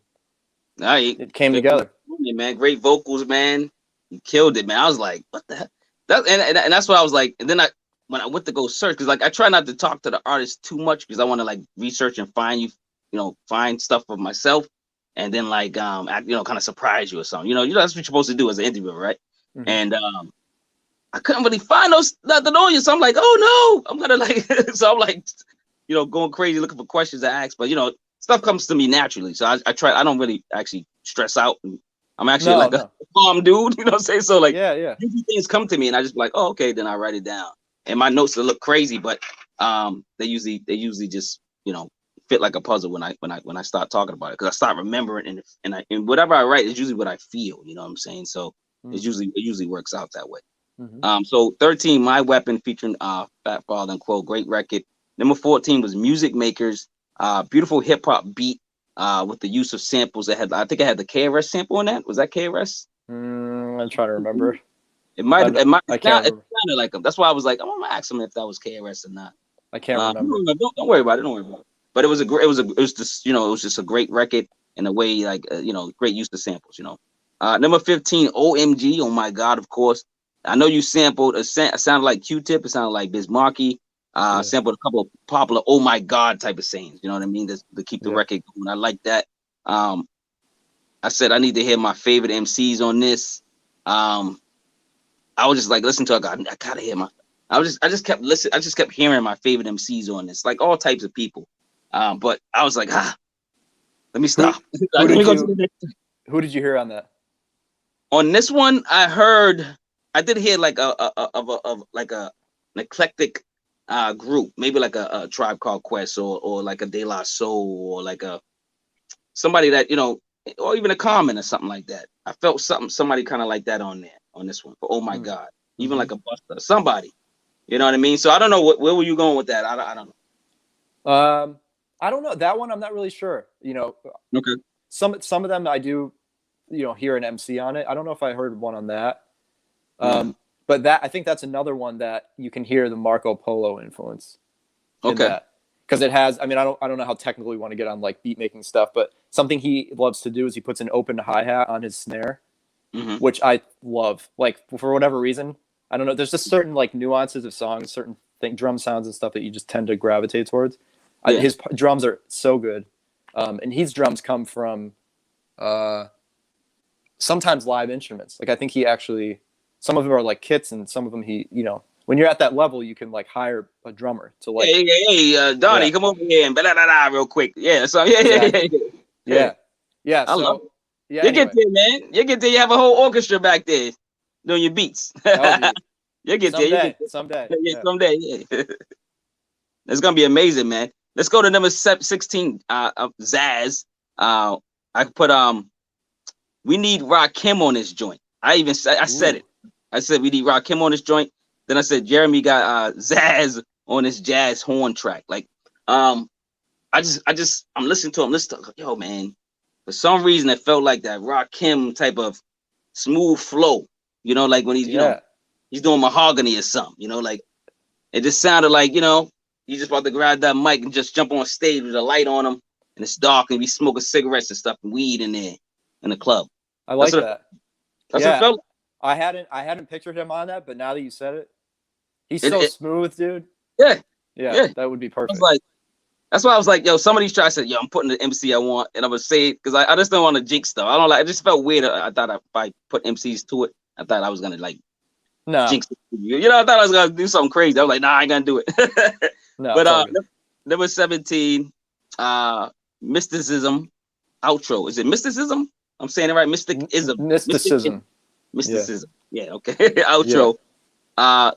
it came together. Man, great vocals, man. He killed it, man. I was like, what the hell? And that's what I was like. And then when I went to go search, because like I try not to talk to the artist too much because I want to like research and find stuff for myself, and then like kind of surprise you or something. You know that's what you're supposed to do as an interviewer, right? Mm-hmm. And I couldn't really find nothing on you, so I'm like, oh no, I'm gonna like, so I'm like, going crazy looking for questions to ask, but stuff comes to me naturally, so I try. I don't really actually stress out. I'm actually a calm dude, you know what I'm saying? So like, usually things come to me, and I just be like, oh, okay, then I write it down. And my notes will look crazy, but they usually just fit like a puzzle when I start talking about it, because I start remembering, and whatever I write is usually what I feel. You know what I'm saying? So it usually works out that way. Mm-hmm. So 13, My Weapon featuring Fat Father and Qwill, great record. Number 14 was Music Makers, beautiful hip hop beat with the use of samples. I think it had the KRS sample in that. Was that KRS? I'm trying to remember. It might. It sounded like him. That's why I was like, I'm gonna ask him if that was KRS or not. I can't remember. Don't worry about it. Don't worry about it. But it was just a great record in a way, like great use of samples. Number 15, OMG. Oh my God, of course. I know you sampled. It sounded like Q-Tip. It sounded like Biz Markie. Sampled a couple of popular "Oh my God" type of sayings. You know what I mean? To keep the record going. I like that. I said I need to hear my favorite MCs on this. I was just like, listen to it. I gotta hear I just kept listening. I just kept hearing my favorite MCs on this, like all types of people. But I was like, let me stop. Who did you hear on that? On this one, I did hear like an eclectic group, maybe like a Tribe Called Quest or like a De La Soul or like somebody that or even a Common or something like that. I felt somebody kind of like that on this one. But oh my God, even like a Buster, somebody, you know what I mean? So I don't know where were you going with that? I don't know. I don't know that one. I'm not really sure. Okay. Some of them I do, hear an MC on it. I don't know if I heard one on that. But I think that's another one that you can hear the Marco Polo influence. Okay. Because it has. I mean, I don't know how technical we want to get on like beat making stuff, but something he loves to do is he puts an open hi-hat on his snare, which I love. Like for whatever reason, I don't know. There's just certain like nuances of songs, certain drum sounds and stuff that you just tend to gravitate towards. Yeah. His drums are so good, and his drums come from sometimes live instruments. Like I think he actually. Some of them are like kits, and some of them when you're at that level, you can like hire a drummer to like. Hey, Donnie, come over here and real quick. Yeah, so yeah. So you get there, man. You get there. You have a whole orchestra back there doing your beats. You get there. Someday. Someday. Yeah. It's gonna be amazing, man. Let's go to number 16. Zazz. I put we need Rakim on this joint. I said it. I said we need Rakim on this joint. Then I said Jeremy got Zazz on this jazz horn track. Like, I'm listening to him. Yo, man. For some reason, it felt like that Rakim type of smooth flow. Like when he's he's doing mahogany or something. Like it just sounded like he's just about to grab that mic and just jump on stage with a light on him, and it's dark and we smoking cigarettes and stuff and weed in there in the club. I like that. That's what it felt like. I hadn't pictured him on that, but now that you said it, he's so smooth, dude. Yeah, that would be perfect. That's why I was like, yo, somebody's trying to say, yo, I'm putting the MC I want, and I'm gonna say it because I just don't want to jinx stuff. I don't like. It just felt weird. I thought if I put MCs to it, I thought I was gonna jinx it. I thought I was gonna do something crazy. I was like, nah, I ain't gonna do it. No, but number 17, Mysticism outro. Is it Mysticism? I'm saying it right. Mysticism. Yeah, okay. Outro.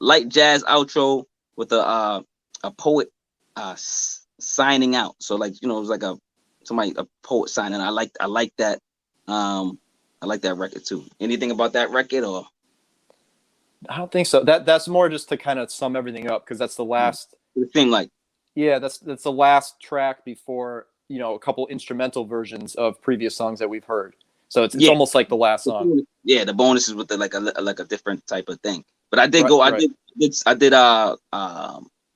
Light jazz outro. with a poet signing out. So like, you know, it was like a poet signing. I like that. I like that record too. Anything about that record or? I don't think so. That's more just to kind of sum everything up because that's the last. The thing, like. Yeah, that's the last track before, you know, a couple instrumental versions of previous songs that we've heard. So it's almost like the last song. Yeah, the bonuses with the like a different type of thing. But I did Right. I did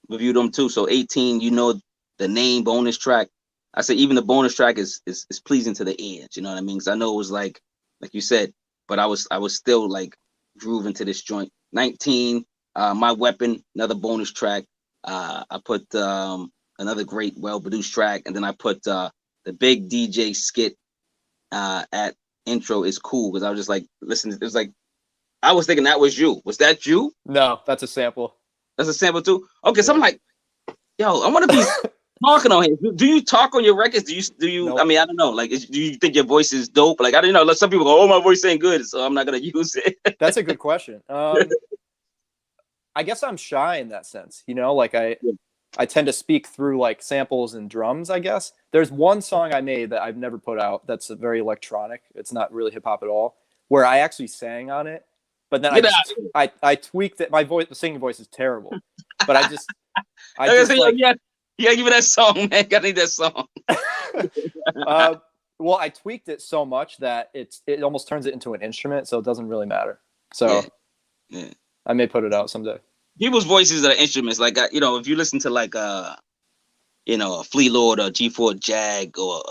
review them too. So 18, you know, the name bonus track. I said even the bonus track is pleasing to the ears. You know what I mean? Because I know it was like you said, but I was still like grooving to this joint. 19, My Weapon, another bonus track. I put another great, well-produced track, and then I put the big DJ skit at intro is cool because I was just like, listen, it was like I was thinking that was you. Was that you? No, that's a sample. That's a sample too. Okay, so I'm like, yo, I want to be talking on here. Do you talk on your records? Do you? Nope. I mean, I don't know. Like, do you think your voice is dope? Like, I don't know. Like, some people go, oh, my voice ain't good, so I'm not gonna use it. That's a good question. I guess I'm shy in that sense, you know, like I tend to speak through like samples and drums, I guess. There's one song I made that I've never put out that's very electronic. It's not really hip hop at all, where I actually sang on it. But then I tweaked it. My voice, the singing voice is terrible. But I just yeah, give me that song, man. I need that song. Well, I tweaked it so much that it almost turns it into an instrument, so it doesn't really matter. So yeah. I may put it out someday. People's voices are instruments. Like, you know, if you listen to like, you know, a Flea Lord or G4 Jag or,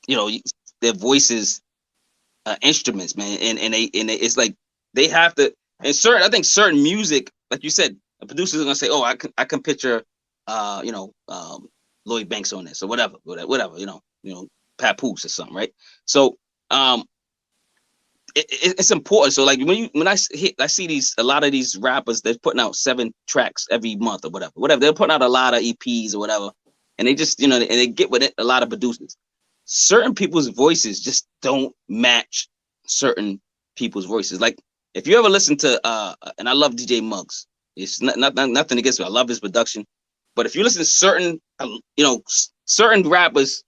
you know, their voices are instruments, man. And it's like they have to. And I think certain music, like you said, a producer's gonna say, oh, I can picture, you know, Lloyd Banks on this or whatever, you know, Papoose or something, right? So, it's important. So like when I see a lot of these rappers, they're putting out 7 tracks every month or whatever. They're putting out a lot of EPs or whatever, and they just, you know, and they get with it. A lot of producers, certain people's voices just don't match certain people's voices. Like if you ever listen to, and I love DJ Muggs. It's nothing against him. I love his production, but if you listen to certain, you know, certain rappers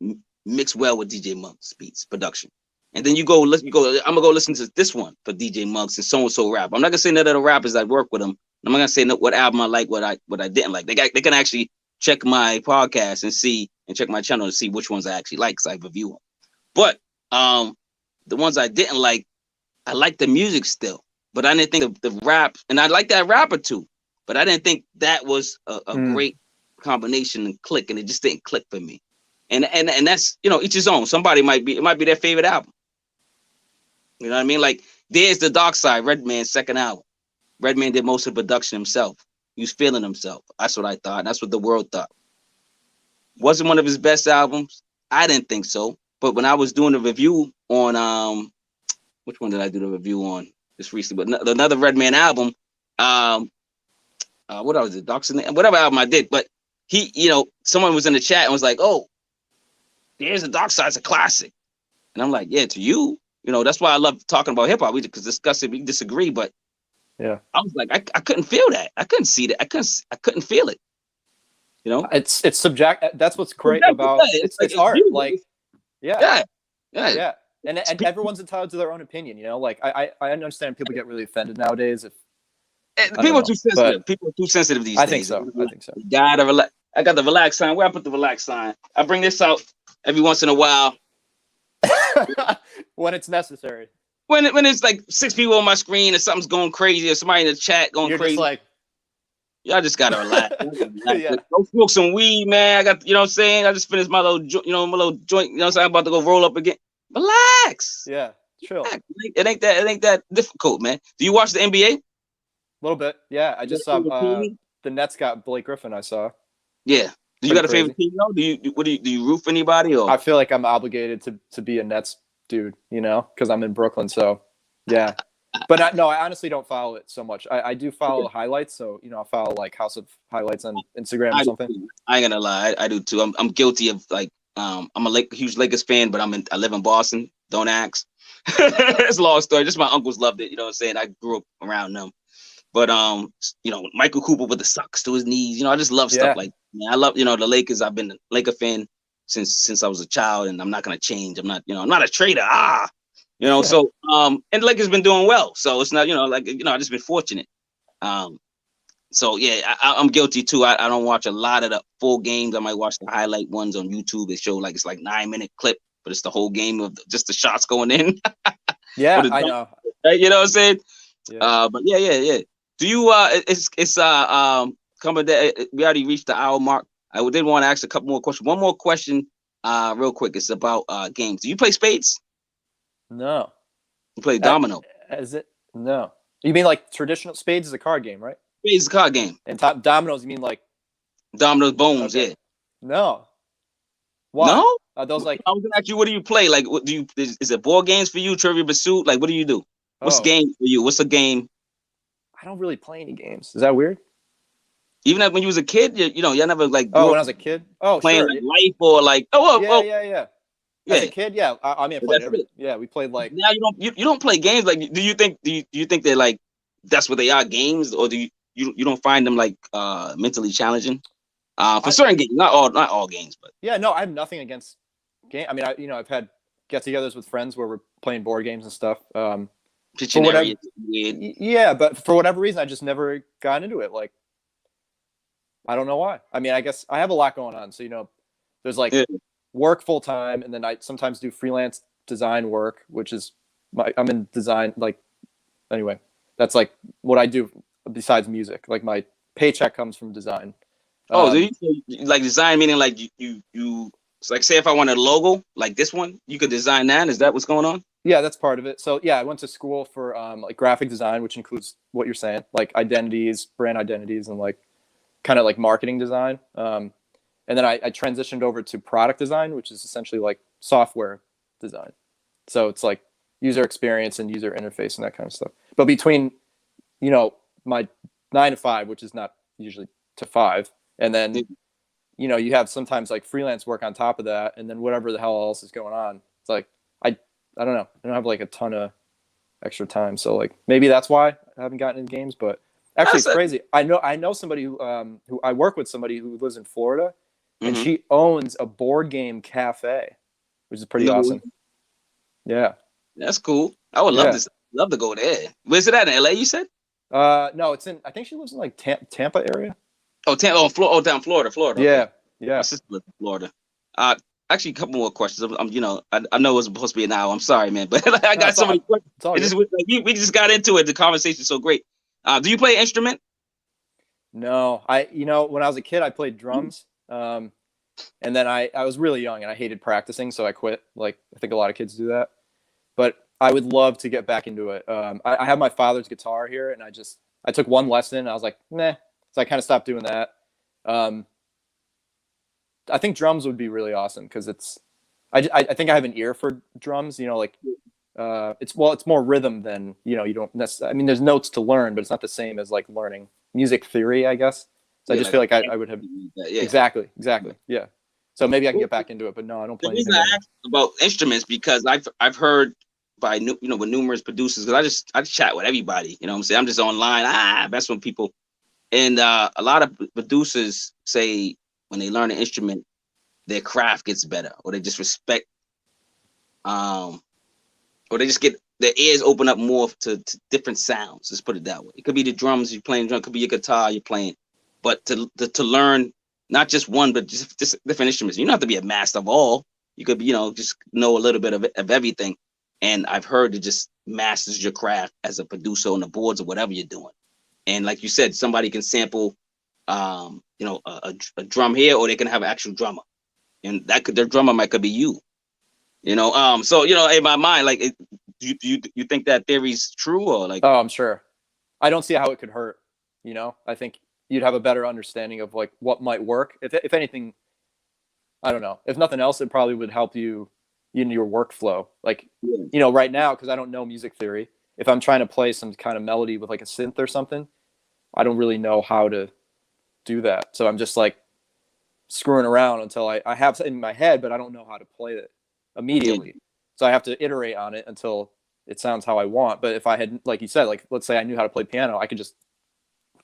mix well with DJ Muggs' beats production. And then I'm gonna go listen to this one for DJ Muggs and so rap. I'm not gonna say none of the rappers I work with them. I'm not gonna say what album I like, what I didn't like. They can actually check my podcast and check my channel to see which ones I actually like because I review them. But the ones I didn't like, I like the music still, but I didn't think of the rap, and I like that rapper too, but I didn't think that was a great combination and click, and it just didn't click for me. And that's, you know, each his own. It might be their favorite album. You know what I mean? Like, there's The Dark Side, Redman's second album. Redman did most of the production himself. He was feeling himself. That's what I thought. That's what the world thought. Wasn't one of his best albums. I didn't think so. But when I was doing a review on, which one did I do the review on just recently? But another Redman album, what was it? Dark Side, whatever album I did. But he, you know, someone was in the chat and was like, oh, there's The Dark Side's a classic. And I'm like, yeah, to you. You know, that's why I love talking about hip hop. We could discuss it, we disagree, but yeah, I was like, I couldn't feel that. I couldn't see that. I couldn't feel it. You know, it's subjective. That's what's great about it's art. Beautiful. Like, yeah. And everyone's entitled to their own opinion. You know, like I understand people get really offended nowadays if people are too sensitive. People are too sensitive these days. I think so. You gotta relax. I got the relax sign. Where I put the relax sign? I bring this out every once in a while. When it's necessary. When it's like 6 people on my screen and something's going crazy or somebody in the chat going crazy. Just like, y'all just gotta relax. Yeah. Go smoke some weed, man. I got, you know what I'm saying? I just finished my little joint, you know what I'm saying? I'm about to go roll up again. Relax. Yeah, chill. Relax. It ain't that difficult, man. Do you watch the NBA? A little bit. Yeah, I just saw the Nets got Blake Griffin, I saw. Yeah. Do you got a favorite team though? Do you root for anybody or? I feel like I'm obligated to be a Nets dude, you know, because I'm in Brooklyn. So yeah, but I honestly don't follow it so much. I do follow the highlights, so you know, I follow like House of Highlights on Instagram or something. I ain't gonna lie, I do too. I'm guilty of like I'm a huge Lakers fan, but I live in Boston. Don't ask. It's a long story. Just my uncles loved it. You know what I'm saying? I grew up around them. But Michael Cooper with the socks to his knees. I just love stuff like that. I love the Lakers. I've been a Laker fan since I was a child, and I'm not gonna change. I'm not I'm not a traitor. So and the Lakers been doing well. So it's not I just been fortunate. So yeah, I'm guilty too. I don't watch a lot of the full games. I might watch the highlight ones on YouTube. They show it's like 9-minute clip, but it's the whole game of just the shots going in. Yeah, I know. You know what I'm saying? Yeah. But yeah. Do you it's coming there? We already reached the hour mark. I did want to ask a couple more questions. One more question, real quick. It's about games. Do you play spades? No. You play domino? Is it? No. You mean like traditional spades is a card game, right? Spades is a card game. And dominoes, you mean like dominoes, bones? Okay. Yeah. No. Why? No. Those like I was gonna ask you, what do you play? Like, what do you? Is it board games for you? Trivia Pursuit? Like, what do you do? What's game for you? What's a game? I don't really play any games. Is that weird? Even when you was a kid, y'all never like. When I was a kid. Playing sure. like Life or like. Yeah. As a kid, yeah. I mean, I played everything. Yeah, we played like. Now you don't play games. Like, do you think they're like that's what they are, games, or do you don't find them like mentally challenging? For certain games, not all games, but yeah, no, I have nothing against game. I mean, I've had get-togethers with friends where we're playing board games and stuff. Yeah, but for whatever reason, I just never got into it. Like, I don't know why. I mean, I guess I have a lot going on. So, there's like work full time, and then I sometimes do freelance design work, which is I'm in design. Like, anyway, that's like what I do besides music. Like, my paycheck comes from design. Do you like design, meaning like you like, say if I want a logo like this one, you could design that? Is that what's going on? Yeah, that's part of it. So yeah, I went to school for like graphic design, which includes what you're saying, like identities, brand identities, and like kind of like marketing design. And then I transitioned over to product design, which is essentially like software design. So it's like user experience and user interface and that kind of stuff. But between, my 9 to 5, which is not usually to 5, and then, you have sometimes like freelance work on top of that, and then whatever the hell else is going on. It's like, I don't know. I don't have like a ton of extra time. So like maybe that's why I haven't gotten into games, but actually it's crazy. I know somebody who I work with, somebody who lives in Florida, and she owns a board game cafe, which is pretty awesome. Yeah. That's cool. I would love to go there. Where's it at, in LA, you said? No, it's in, I think she lives in like Tampa area. Oh, Tampa. Down Florida. Yeah. Yeah. My sister lives in Florida. Actually, a couple more questions. I know it was supposed to be an hour. I'm sorry, man, but I got so many questions. We just got into it. The conversation's so great. Do you play an instrument? No, when I was a kid, I played drums. And then I was really young and I hated practicing, so I quit. Like, I think a lot of kids do that. But I would love to get back into it. I have my father's guitar here, and I took one lesson, and I was like, meh. So I kind of stopped doing that. I think drums would be really awesome because I think I have an ear for drums. It's more rhythm than you don't necessarily. I mean, there's notes to learn, but it's not the same as like learning music theory, I guess. So I just feel like I would have exactly. Yeah. So maybe I can get back into it, but no, I don't play. The reason I asked about instruments because I've heard by with numerous producers, because I just chat with everybody. You know what I'm saying? I'm just online. That's when people, and a lot of producers say when they learn an instrument, their craft gets better, or they just respect, or they just get their ears open up more to different sounds. Let's put it that way. It could be the drums you're playing, it could be your guitar you're playing, but to learn not just one, but just different instruments. You don't have to be a master of all. You could be, just know a little bit of everything. And I've heard it just masters your craft as a producer on the boards or whatever you're doing. And like you said, somebody can sample, a drum here, or they can have an actual drummer, and their drummer could be you. So in my mind, like, do you think that theory's true, or like? Oh, I'm sure. I don't see how it could hurt. I think you'd have a better understanding of like what might work. If anything, I don't know. If nothing else, it probably would help you in your workflow. Like, right now, because I don't know music theory, if I'm trying to play some kind of melody with like a synth or something, I don't really know how to do that. So I'm just like screwing around until I have something in my head, but I don't know how to play it immediately. So I have to iterate on it until it sounds how I want. But if I had, like you said, like, let's say I knew how to play piano, I could just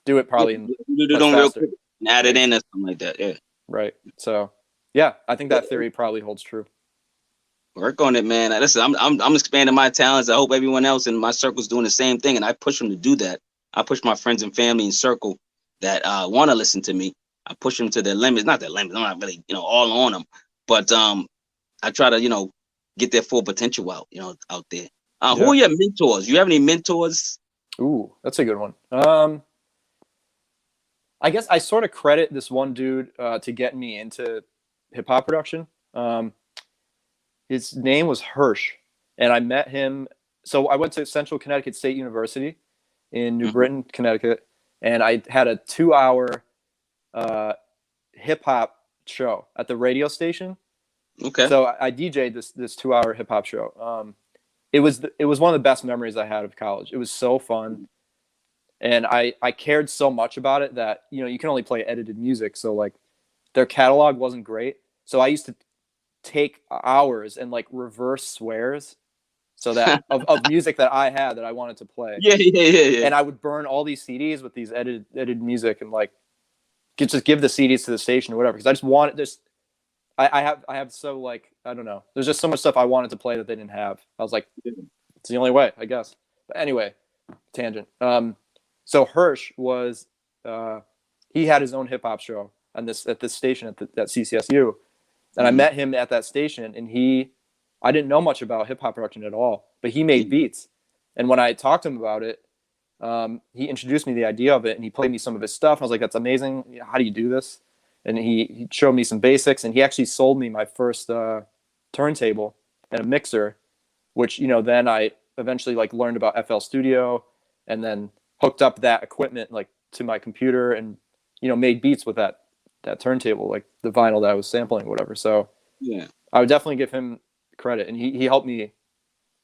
do it probably You do much them real faster. quick and add it in or something like that. Yeah. Right. So yeah, I think that theory probably holds true. Work on it, man. Listen, I'm expanding my talents. I hope everyone else in my circle is doing the same thing, and I push them to do that. I push my friends and family in circle that want to listen to me. I push them to their limits, not their limits. I'm not really, all on them, but I try to, get their full potential out, out there. Who are your mentors? You have any mentors? Ooh, that's a good one. I guess I sort of credit this one dude to get me into hip hop production. His name was Hirsch, and I met him. So I went to Central Connecticut State University in New Britain, Connecticut, and I had a 2-hour hip hop show at the radio station. Okay. So I DJ'd this 2-hour hip hop show. It was one of the best memories I had of college. It was so fun, and I cared so much about it that you can only play edited music. So like their catalog wasn't great. So I used to take hours and like reverse swears so that of music that I had that I wanted to play. Yeah. And I would burn all these CDs with these edited music and like just give the CDs to the station or whatever, because I just wanted this. I have so like I don't know. There's just so much stuff I wanted to play that they didn't have. I was like, it's the only way, I guess. But anyway, tangent. So Hirsch was he had his own hip hop show at this station at CCSU, and I met him at that station, and I didn't know much about hip hop production at all, but he made beats, and when I talked to him about it, he introduced me to the idea of it, and he played me some of his stuff. I was like, that's amazing. How do you do this? And he showed me some basics, and he actually sold me my first turntable and a mixer, which then I eventually like learned about FL Studio, and then hooked up that equipment like to my computer, and made beats with that turntable, like the vinyl that I was sampling or whatever. So yeah, I would definitely give him credit, and he helped me.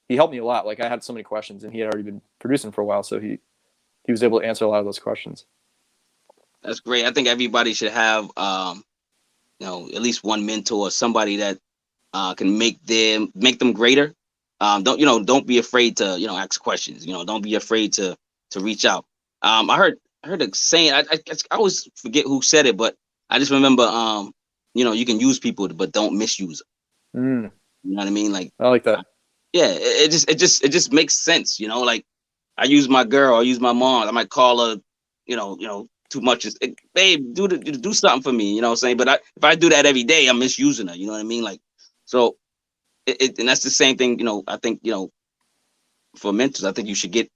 He helped me a lot. Like I had so many questions, and he had already been producing for a while, so he was able to answer a lot of those questions. That's great. I think everybody should have at least one mentor, somebody that can make them greater. Don't be afraid to ask questions. Don't be afraid to reach out. I heard a saying. I always forget who said it, but I just remember you can use people, but don't misuse them. You know what I mean? Like I like that. Yeah, it just makes sense. Like I use my girl, I use my mom. I might call her, too much. Babe, do something for me. You know what I'm saying? But if I do that every day, I'm misusing her. You know what I mean? Like, so and that's the same thing. I think for mentors, I think you should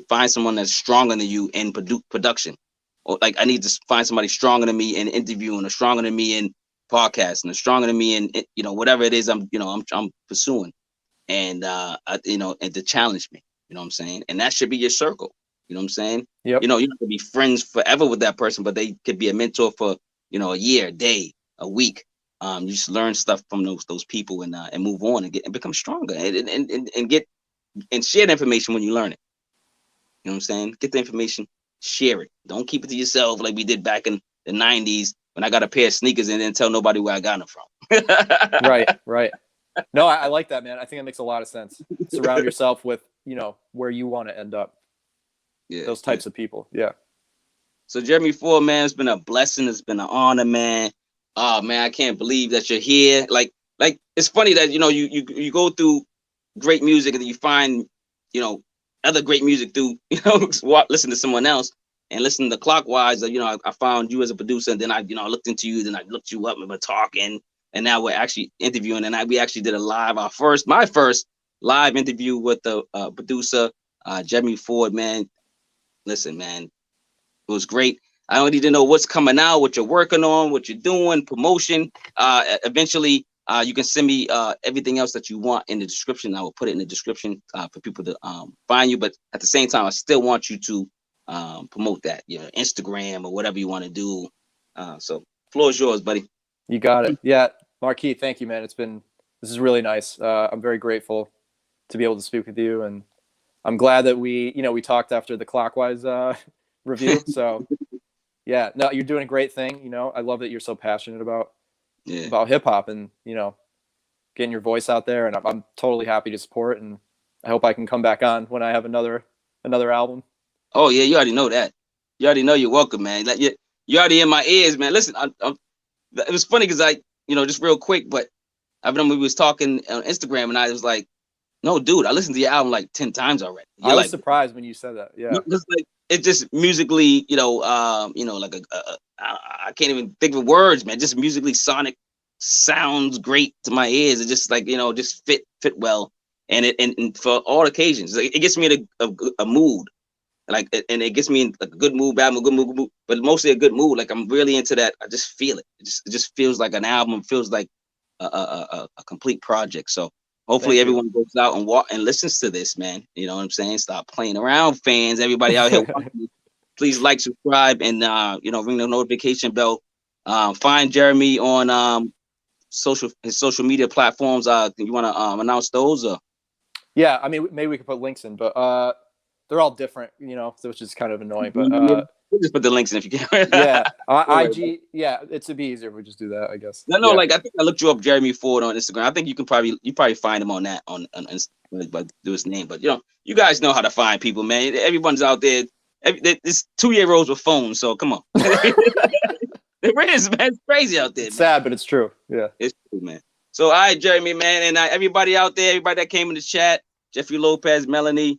find someone that's stronger than you in production, or like I need to find somebody stronger than me in interviewing, or stronger than me in podcasting, or stronger than me in whatever it is I'm pursuing, and and to challenge me. You know what I'm saying? And that should be your circle. You know what I'm saying? Yep. You don't have to be friends forever with that person, but they could be a mentor for a year, a day, a week. You just learn stuff from those people and move on and become stronger and get and share the information when you learn it. You know what I'm saying? Get the information, share it. Don't keep it to yourself like we did back in the 90s when I got a pair of sneakers and didn't tell nobody where I got them from. Right. No, I like that, man. I think it makes a lot of sense. Surround yourself with, where you want to end up. Yeah, those types of people. Yeah. So Jeremy Ford, man, it's been a blessing. It's been an honor, man. Oh man, I can't believe that you're here. Like it's funny that you go through great music and then you find other great music through listen to someone else and listen to Clockwise. I found you as a producer, and then I looked into you, then I looked you up and we're talking, and now we're actually interviewing, and we actually did a live, my first live interview with the producer, Jeremy Ford, man. Listen, man, it was great. I don't need to know what's coming out, what you're working on, what you're doing, promotion. Eventually, you can send me everything else that you want in the description. I will put it in the description for people to find you. But at the same time, I still want you to promote that, Instagram or whatever you want to do. So, floor is yours, buddy. You got it. Yeah, Marquis, thank you, man. This is really nice. I'm very grateful to be able to speak with you, and I'm glad that we talked after the Clockwise review. So yeah, no, you're doing a great thing. I love that you're so passionate about hip hop and, getting your voice out there. And I'm totally happy to support, and I hope I can come back on when I have another album. Oh yeah. You already know that. You already know you're welcome, man. Like you already in my ears, man. Listen, it was funny because just real quick, but I remember we was talking on Instagram, and I was like, no, dude, I listened to your album like 10 times already. I was surprised when you said that. Yeah, just like it just musically, like I can't even think of words, man. Just musically, sonic sounds great to my ears. It just like just fit well, and and for all occasions, like, it gets me in a mood, like, and it gets me in like a good mood, bad mood, good mood, but mostly a good mood. Like I'm really into that. I just feel it. It just feels like an album. Feels like a complete project. So hopefully everyone goes out and listens to this, man. You know what I'm saying? Stop playing around, fans. Everybody out here watching, please like, subscribe, and ring the notification bell. Find Jeremy on his social media platforms. You want to announce those? Or? Yeah, I mean, maybe we could put links in, but they're all different, which is kind of annoying. But we'll just put the links in if you can. Yeah, IG. Yeah, it'd be easier if we just do that, I guess. No, like I think I looked you up, Jeremy Ford, on Instagram. I think you probably find him on that on Instagram, but do his name. But you guys know how to find people, man. Everyone's out there. There's 2-year-olds with phones, so come on. It is, man. It's crazy out there. It's sad, but it's true. Yeah, it's true, man. So, all right, Jeremy, man, and everybody out there, everybody that came in the chat, Jeffrey Lopez, Melanie.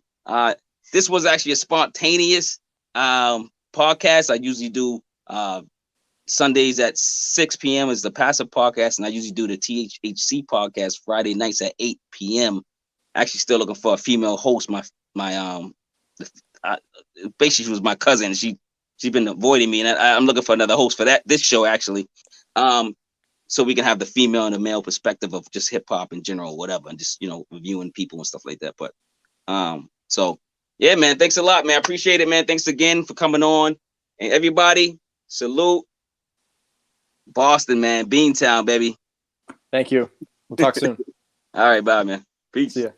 This was actually a spontaneous podcast. I usually do Sundays at 6 p.m. is the Passive Podcast, and I usually do the THHC podcast Friday nights at 8 p.m. Actually, still looking for a female host. Basically, she was my cousin. She's been avoiding me, and I'm looking for another host for this show actually. So we can have the female and the male perspective of just hip hop in general, whatever, and just reviewing people and stuff like that. But so yeah, man, thanks a lot, man. I appreciate it, man. Thanks again for coming on, and everybody, salute. Boston, man. Beantown, baby. Thank you. We'll talk soon. All right, bye, man. Peace. See ya.